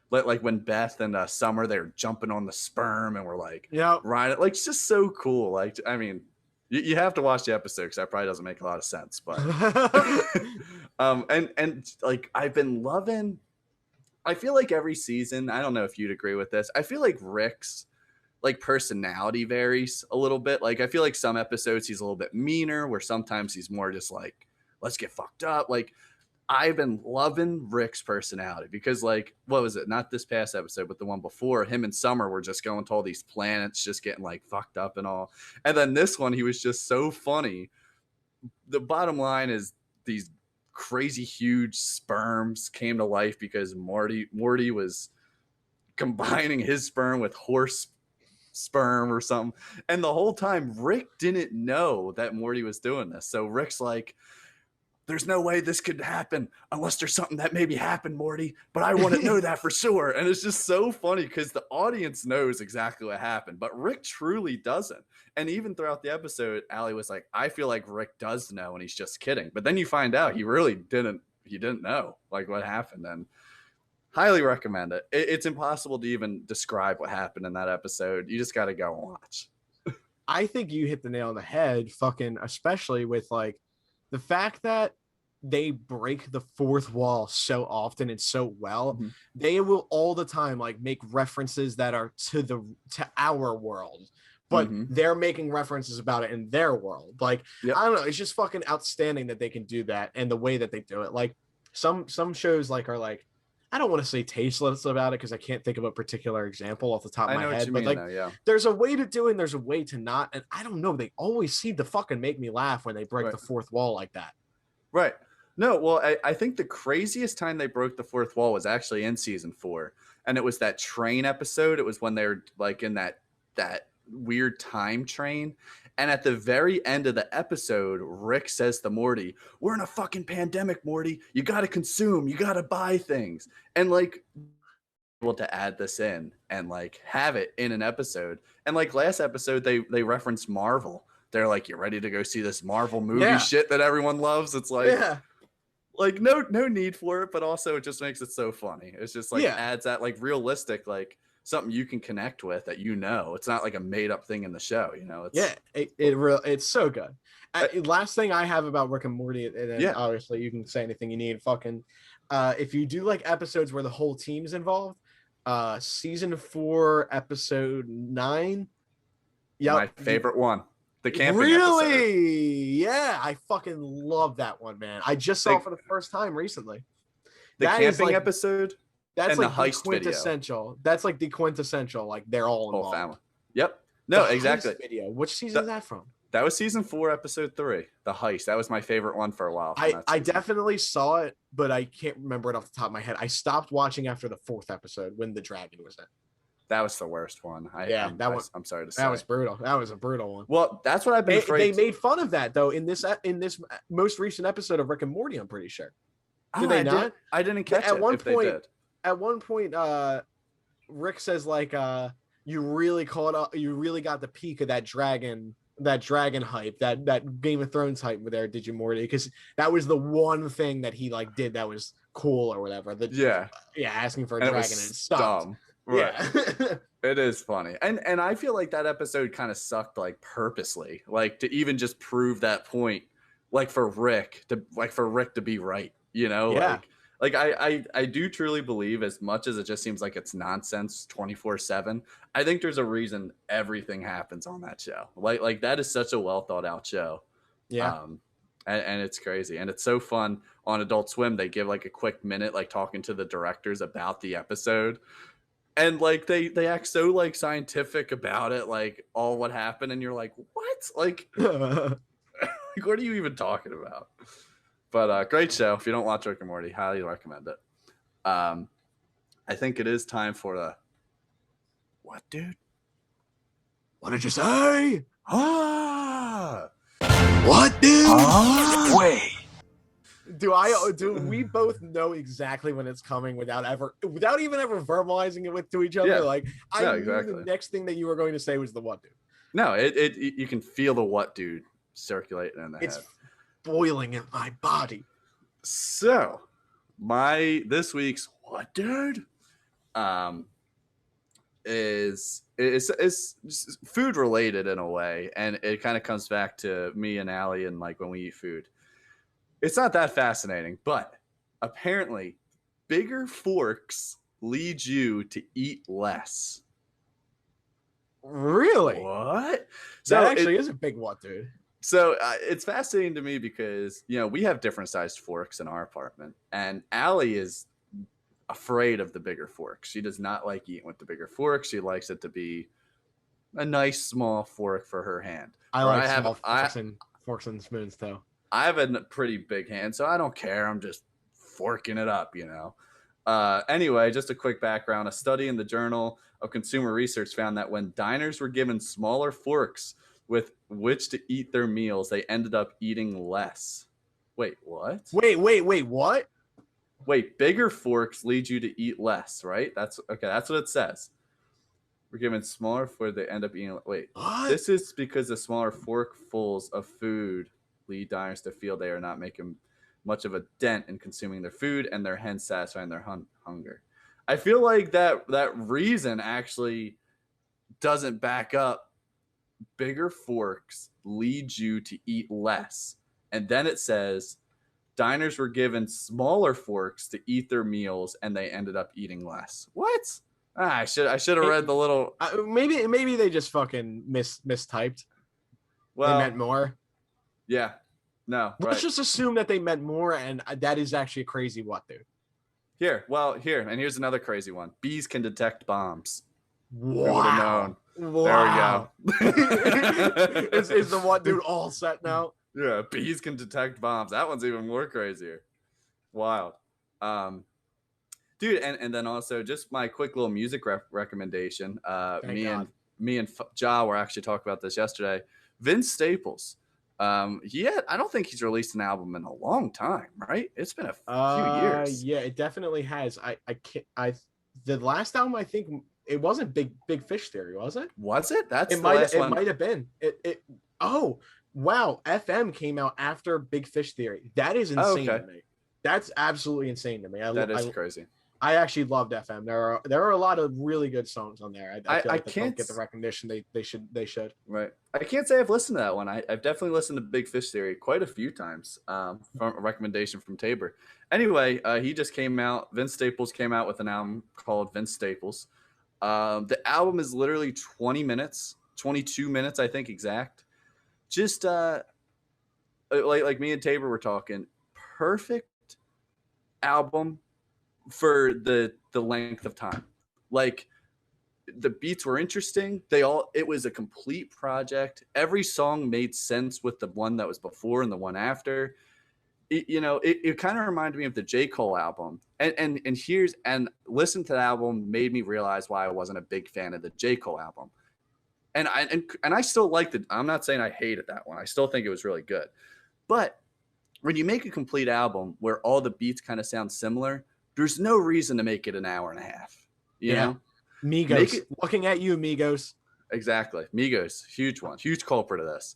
like when Beth and Summer, they're jumping on the sperm and we're like, riding. Like, it's just so cool. Like, I mean, you have to watch the episode because that probably doesn't make a lot of sense. But and like I've been loving. I feel like every season, I don't know if you'd agree with this, I feel like Rick's like personality varies a little bit. Like I feel like some episodes he's a little bit meaner, where sometimes he's more just like, let's get fucked up. Like I've been loving Rick's personality because, like, what was it? Not this past episode, but the one before, him and Summer were just going to all these planets, just getting like fucked up and all. And then this one, he was just so funny. The bottom line is these crazy huge sperms came to life because Morty was combining his sperm with horse sperm or something. And the whole time, Rick didn't know that Morty was doing this. So Rick's like, there's no way this could happen unless there's something that maybe happened, Morty, but I want to know that for sure. And it's just so funny because the audience knows exactly what happened, but Rick truly doesn't. And even throughout the episode, Allie was like, I feel like Rick does know and he's just kidding. But then you find out he really didn't. He didn't know like what happened. And highly recommend it. It's impossible to even describe what happened in that episode. You just got to go and watch. I think you hit the nail on the head, fucking, especially with like the fact that they break the fourth wall so often and so well. Mm-hmm. They will all the time like make references that are to our world, but they're making references about it in their world. Like, I don't know, it's just fucking outstanding that they can do that, and the way that they do it. Like some shows like are like, I don't want to say tasteless about it because I can't think of a particular example off the top of my head, but like there's a way to do it and there's a way to not. And I don't know, they always seem to fucking make me laugh when they break the fourth wall like that. Right. No, well, I think the craziest time they broke the fourth wall was actually in season 4. And it was that train episode. It was when they were like in that weird time train. And at the very end of the episode, Rick says to Morty, we're in a fucking pandemic, Morty. You got to consume. You got to buy things. And like, able to add this in and like have it in an episode. And like last episode, they referenced Marvel. They're like, you ready to go see this Marvel movie shit that everyone loves? It's like, like no need for it, but also it just makes it so funny. It's just like adds that like realistic, like something you can connect with that, you know, it's not like a made up thing in the show, you know. It's it's so good. Last thing I have about Rick and Morty, and then obviously you can say anything you need. Fucking, if you do like episodes where the whole team's involved, season 4, episode 9. Yeah, my favorite one. The camping episode. Yeah, I fucking love that one, man. I just saw it for the first time recently. The camping episode. That's like the heist quintessential. Video. That's like the quintessential. Like they're all involved. Whole family. Yep. No, exactly. Video. Which season is that from? That was season 4, episode 3. The heist. That was my favorite one for a while. I definitely saw it, but I can't remember it off the top of my head. I stopped watching after the 4th episode when the dragon was in. That was the worst one. I'm sorry to say. That was brutal. That was a brutal one. Well, that's what I've been afraid. They made fun of that though in this most recent episode of Rick and Morty. I'm pretty sure. Did they not? I didn't catch it. At one point, Rick says like, "You really caught up. You really got the peak of that dragon hype, that Game of Thrones hype there, did you, Morty? Because that was the one thing that he like did that was cool or whatever. Asking for a dragon and it stopped. Dumb. Right. Yeah. It is funny. And I feel like that episode kind of sucked like purposely, like to even just prove that point, like for Rick to be right, you know? Yeah. Like I do truly believe, as much as it just seems like it's nonsense 24/7, I think there's a reason everything happens on that show. Like that is such a well thought out show. Yeah. And it's crazy. And it's so fun on Adult Swim. They give like a quick minute, like talking to the directors about the episode. And like they act so like scientific about it, like all what happened, and you're like, what? Like, like what are you even talking about? But great show. If you don't watch Rick and Morty, highly recommend it. I think it is time for the what, dude? What did you say? What, dude? Wait. Do we both know exactly when it's coming without even ever verbalizing it to each other? Yeah. Like I knew exactly. The next thing that you were going to say was the what, dude. No, it you can feel the what, dude, circulating in the head. Boiling in my body. So this week's what, dude, is food related in a way, and it kind of comes back to me and Allie and like when we eat food. It's not that fascinating, but apparently bigger forks lead you to eat less. Really? What? So that actually is a big what, dude. So it's fascinating to me because, we have different sized forks in our apartment, and Allie is afraid of the bigger forks. She does not like eating with the bigger forks. She likes it to be a nice small fork for her hand. I Where like I have small forks and spoons too. I have a pretty big hand, so I don't care. I'm just forking it up. Anyway, just a quick background. A study in the Journal of Consumer Research found that when diners were given smaller forks with which to eat their meals, they ended up eating less. Wait, what? Wait, what? Wait, bigger forks lead you to eat less, right? That's okay. That's what it says. We're given smaller forks, they end up eating. Wait, What? this is because the smaller forkfuls of food lead diners to feel they are not making much of a dent in consuming their food and they're hence satisfying their hunger. I feel like that reason actually doesn't back up. Bigger forks lead you to eat less. And then it says diners were given smaller forks to eat their meals and they ended up eating less. What? I should have read the little. Maybe they just fucking mistyped. Well, they meant more. Yeah. No. Let's just assume that they meant more, and that is actually a crazy what, dude. Here, and here's another crazy one. Bees can detect bombs. Wow. There we go. is the one dude all set now? Yeah, bees can detect bombs. That one's even more crazier. Wild. Dude, and then also just my quick little music recommendation. Me and Ja were actually talking about this yesterday. Vince Staples. I don't think he's released an album in a long time, right? It's been a few years. Yeah, it definitely has. The last album, I think it wasn't Big Fish Theory, was it? Was it? That's it might have been. Oh wow, FM came out after Big Fish Theory. That is insane to me. That's absolutely insane to me. That is crazy. I actually loved FM. There are a lot of really good songs on there. I feel like they don't get the recognition they should. Right. I can't say I've listened to that one. I've definitely listened to Big Fish Theory quite a few times from a recommendation from Tabor. Anyway, he just came out. Vince Staples came out with an album called Vince Staples. The album is literally 20 minutes, 22 minutes, I think exact. Just like me and Tabor were talking, perfect album for the length of time. Like the beats were interesting. It was a complete project. Every song made sense with the one that was before and the one after. It kind of reminded me of the J. Cole album. And listen to the album made me realize why I wasn't a big fan of the J. Cole album. And I still liked it. I'm not saying I hated that one. I still think it was really good. But when you make a complete album where all the beats kind of sound similar, there's no reason to make it an hour and a half. You know? Migos. Looking at you, Migos. Exactly. Migos. Huge one. Huge culprit of this.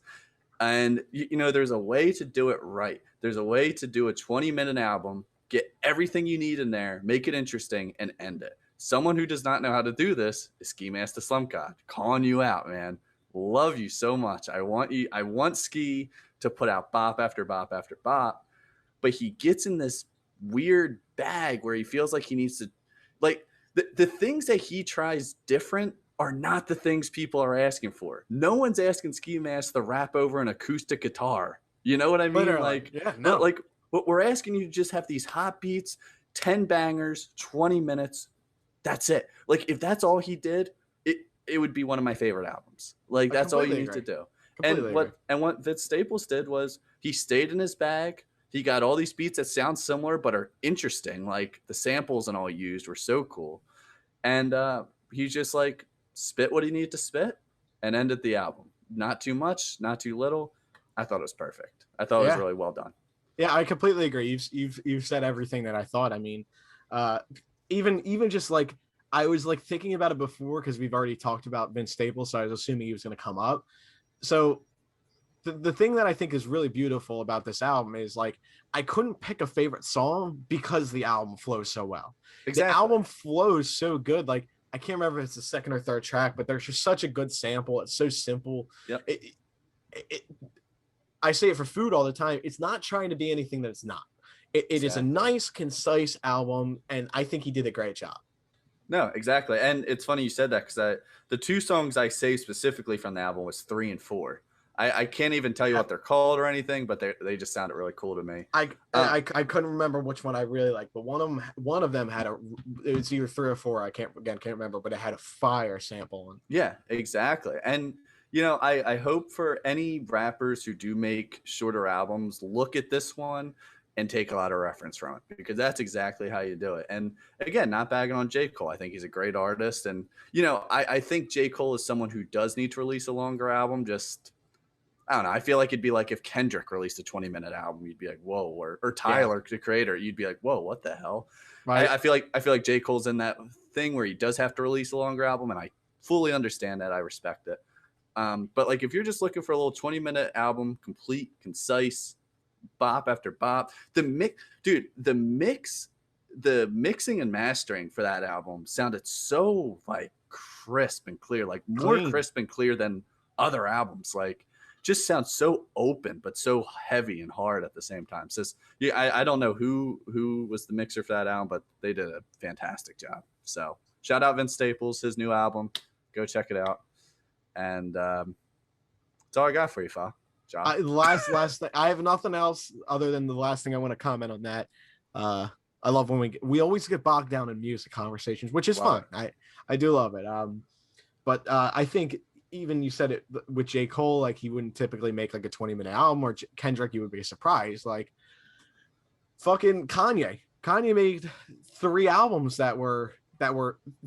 And, there's a way to do it right. There's a way to do a 20-minute album, get everything you need in there, make it interesting, and end it. Someone who does not know how to do this is Ski Master Slump God. Calling you out, man. Love you so much. I want Ski to put out bop after bop after bop, but he gets in this weird bag where he feels like he needs to, like, the things that he tries different are not the things people are asking for. No one's asking Ski Mask to rap over an acoustic guitar. You know what I mean? Literally. What we're asking you to just have these hot beats, 10 bangers, 20 minutes. That's it. Like, if that's all he did, it would be one of my favorite albums. Like, that's all you need to do. And what Vince Staples did was he stayed in his bag. He got all these beats that sound similar but are interesting. Like the samples and all he used were so cool. And he just like spit what he needed to spit and ended the album. Not too much, not too little. I thought it was perfect. I thought it was really well done. Yeah, I completely agree. You've said everything that I thought. I mean, even just like I was like thinking about it before because we've already talked about Vince Staples, so I was assuming he was going to come up. So the thing that I think is really beautiful about this album is like I couldn't pick a favorite song because the album flows so well. Exactly. The album flows so good. Like I can't remember if it's the second or third track, but there's just such a good sample. It's so simple. Yep. I say it for food all the time. It's not trying to be anything that it's not. It is a nice, concise album, and I think he did a great job. No, exactly. And it's funny you said that because the two songs I saved specifically from the album was 3 and 4. I can't even tell you what they're called or anything, but they just sounded really cool to me. I couldn't remember which one I really liked, but one of them had it was either 3 or 4. I can't remember, but it had a fire sample on. Yeah, exactly. And I hope for any rappers who do make shorter albums, look at this one and take a lot of reference from it, because that's exactly how you do it. And again, not bagging on J. Cole. I think he's a great artist. And, I think J. Cole is someone who does need to release a longer album. Just, I don't know. I feel like it'd be like if Kendrick released a 20-minute album, you'd be like, whoa, or Tyler, the creator, you'd be like, whoa, what the hell? Right. I feel like J. Cole's in that thing where he does have to release a longer album, and I fully understand that. I respect it. But like, if you're just looking for a little 20-minute album, complete, concise, bop after bop, the mixing and mastering for that album sounded so like crisp and clear, like more crisp and clear than other albums. Like, just sounds so open, but so heavy and hard at the same time. So yeah, I don't know who was the mixer for that album, but they did a fantastic job. So shout out Vince Staples, his new album. Go check it out. And that's all I got for you, Fa. Last thing, I have nothing else other than the last thing I want to comment on that. I love when we always get bogged down in music conversations, which is fun. I do love it. But I think even you said it with J. Cole, like he wouldn't typically make like a 20-minute album, or Kendrick, you would be surprised. Like fucking Kanye made 3 albums that were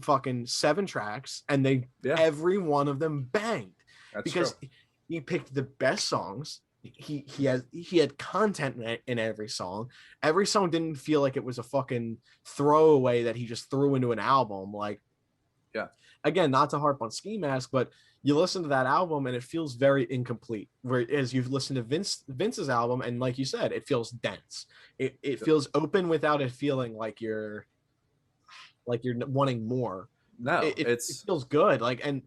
fucking 7 tracks, and every one of them banged. That's because true. He picked the best songs. He had content in every song. Every song didn't feel like it was a fucking throwaway that he just threw into an album. Like, yeah, again, not to harp on Ski Mask, but you listen to that album and it feels very incomplete. Whereas you've listened to Vince's album, and like you said, it feels dense. It feels open without it feeling like you're wanting more. No, it feels good. Like, and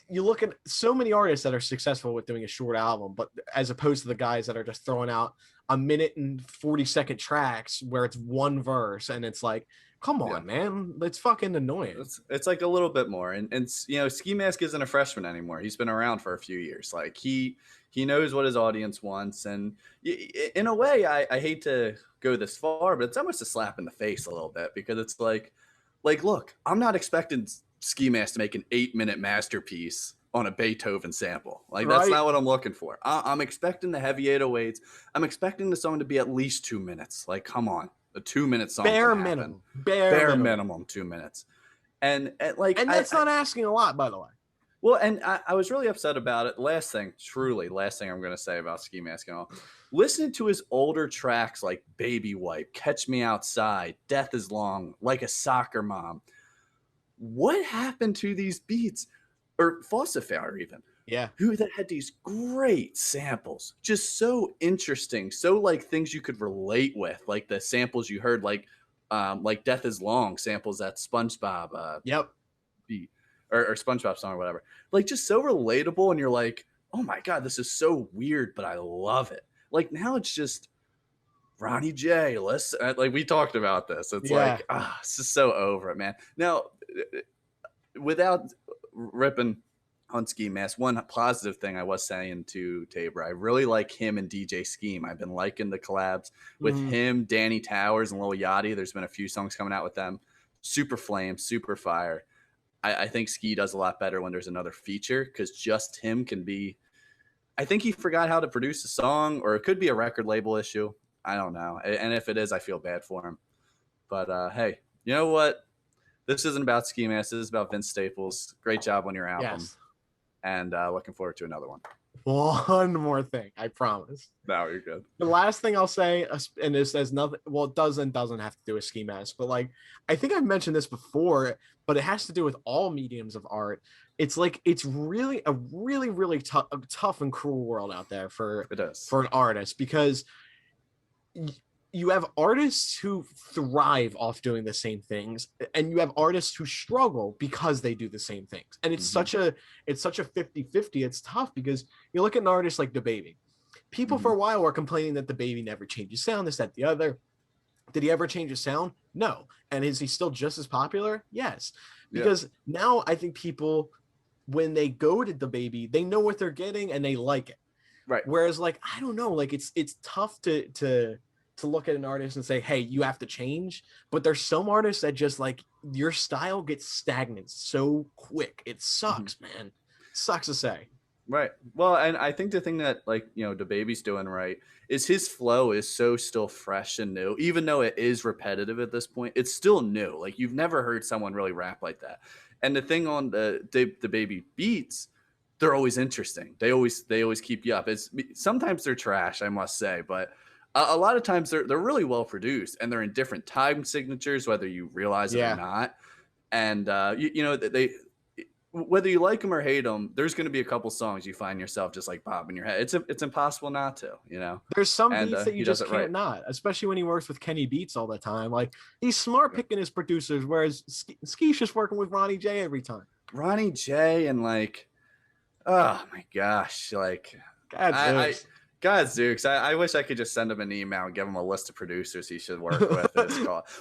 you look at so many artists that are successful with doing a short album, but as opposed to the guys that are just throwing out a 1 and 40-second tracks where it's one verse, and it's like, come on, man, it's fucking annoying. It's like a little bit more. And Ski Mask isn't a freshman anymore. He's been around for a few years. Like he knows what his audience wants. And in a way, I hate to go this far, but it's almost a slap in the face a little bit, because it's like, look, I'm not expecting Ski Mask to make an 8-minute masterpiece on a Beethoven sample. Like, that's not what I'm looking for. I'm expecting the heavy 808s. I'm expecting the song to be at least 2 minutes. Like, come on. A 2-minute song. Bare minimum 2 minutes. And that's not asking a lot, by the way. Well, and I was really upset about it. Last thing I'm going to say about Ski Mask and all. Listening to his older tracks like Baby Wipe, Catch Me Outside, Death Is Long, Like a Soccer Mom. What happened to these beats? Or Falsifier even. Yeah. Who that had these great samples. Just so interesting. So like things you could relate with. Like the samples you heard, like Death Is Long samples that SpongeBob beat. Or SpongeBob song or whatever. Like, just so relatable, and you're like, oh my God, this is so weird, but I love it. Like, now it's just Ronnie J. Listen, like, we talked about this. It's like, it's just so over it, man. Now, without ripping on Ski Mask, one positive thing I was saying to Tabor, I really like him and DJ Scheme. I've been liking the collabs with him, Danny Towers, and Lil Yachty. There's been a few songs coming out with them. Super flame, super fire. I think Ski does a lot better when there's another feature, because just him can be. I think he forgot how to produce a song, or it could be a record label issue. I don't know. And if it is, I feel bad for him. But hey, you know what? This isn't about Ski Mask. This is about Vince Staples. Great job on your album. Yes. And looking forward to another one. One more thing, I promise. No, you're good. The last thing I'll say, and this has nothing, well, it doesn't have to do with Ski Mask, but like, I think I've mentioned this before, but it has to do with all mediums of art. It's like, it's really a really tough and cruel world out there for an artist, because you have artists who thrive off doing the same things, and you have artists who struggle because they do the same things. And it's such a 50-50. It's tough, because you look at an artist like DaBaby. People for a while were complaining that DaBaby never changes sound, this, that, the other. Did he ever change his sound? No. And is he still just as popular? Yes. Because now I think people when they go to the baby, they know what they're getting and they like it. Right. Whereas like, I don't know, like it's tough to look at an artist and say, hey, you have to change. But there's some artists that just like your style gets stagnant so quick. It sucks, man. It sucks to say. Right. Well, and I think the thing that like, the baby's doing right is his flow is so still fresh and new, even though it is repetitive at this point, it's still new. Like you've never heard someone really rap like that. And the thing on the baby beats, they're always interesting. They always keep you up. It's sometimes they're trash, I must say, but a lot of times they're really well produced and they're in different time signatures, whether you realize it or not. And they whether you like them or hate them, there's going to be a couple songs you find yourself just like bobbing your head. It's impossible not to, There's some beats that you just can't not, especially when he works with Kenny Beats all the time. Like he's smart picking his producers, whereas Skeesh just working with Ronnie J every time. Ronnie J and like, oh my gosh, like Gadzooks. I wish I could just send him an email and give him a list of producers he should work with.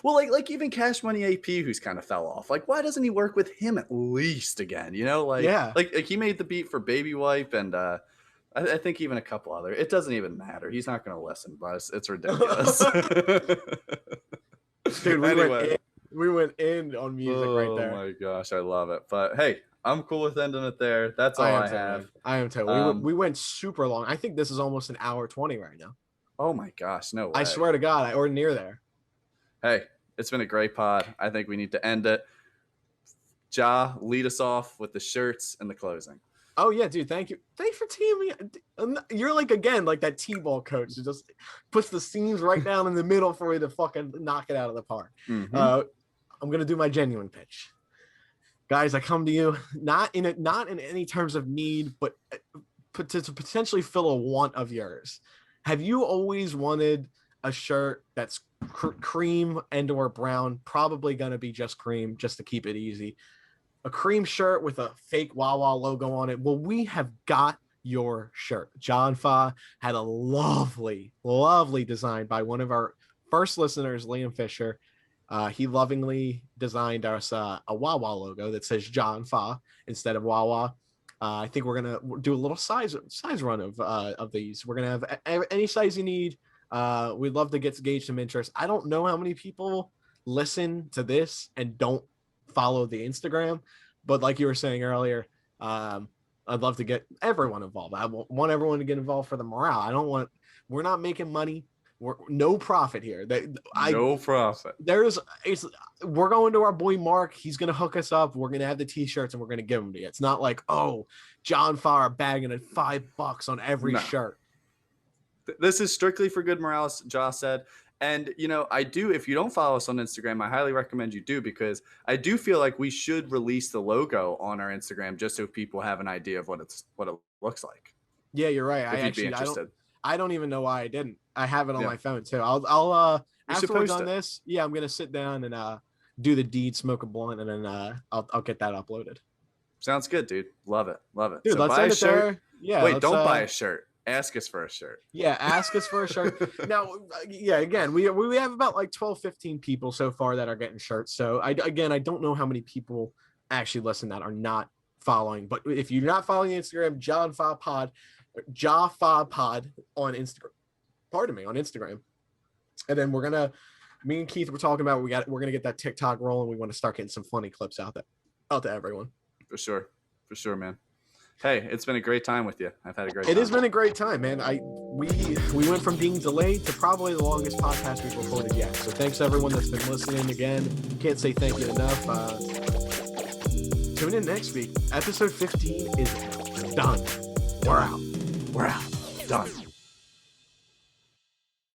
Well, like even Cash Money AP, who's kind of fell off. Like, why doesn't he work with him at least again? Like he made the beat for Baby Wipe, and I think even a couple other. It doesn't even matter. He's not going to listen, but it's ridiculous. Dude, we went in on music right there. Oh my gosh, I love it. But hey, I'm cool with ending it there. That's all I have. I am too. We went super long. I think this is almost an hour 20 right now. Oh my gosh, no way. I swear to God, or near there. Hey, it's been a great pod. I think we need to end it. Ja, lead us off with the shirts and the closing. Oh yeah, dude. Thank you. Thanks for teaming me. You're like, again, like that T-ball coach who just puts the seams right down in the middle for you to fucking knock it out of the park. Mm-hmm. I'm going to do my genuine pitch. Guys, I come to you not in any terms of need, but to potentially fill a want of yours. Have you always wanted a shirt that's cream and or brown? Probably going to be just cream, just to keep it easy. A cream shirt with a fake Wawa logo on it. Well, we have got your shirt. John Fa had a lovely, lovely design by one of our first listeners, Liam Fisher. He lovingly designed us a Wawa logo that says John Fa instead of Wawa. I think we're gonna do a little size run of these. We're gonna have any size you need. We'd love to gauge some interest. I don't know how many people listen to this and don't follow the Instagram, but like you were saying earlier, I'd love to get everyone involved. I want everyone to get involved for the morale. We're not making money. We're no profit here. No profit. We're going to our boy Mark. He's gonna hook us up. We're gonna have the t-shirts and we're gonna give them to you. It's not like, oh, John Farr bagging at $5 on every shirt. This is strictly for good morale, Josh said. And I do. If you don't follow us on Instagram, I highly recommend you do, because I do feel like we should release the logo on our Instagram just so people have an idea of what it looks like. Yeah, you're right. If you'd be interested. I don't even know why I didn't. I have it on my phone too. I'll after we're done this, I'm gonna sit down and do the deed, smoke a blunt, and then I'll get that uploaded. Sounds good, dude. Love it. Dude, so let's buy a shirt. There. Yeah. Wait, don't buy a shirt. Ask us for a shirt. Yeah, ask us for a shirt. Now, again, we have about like 12, 15 people so far that are getting shirts. So I don't know how many people actually listen that are not following. But if you're not following Instagram, Ja Fa Pod on Instagram. Pardon me, on Instagram. And then me and Keith were talking about we're gonna get that TikTok rolling. We want to start getting some funny clips out to everyone. For sure, man. Hey, it's been a great time with you. I've had a great time. It has been a great time, man. We went from being delayed to probably the longest podcast we've recorded yet. So thanks to everyone that's been listening again. Can't say thank you enough. Tune in next week. Episode 15 is done. We're out. Done.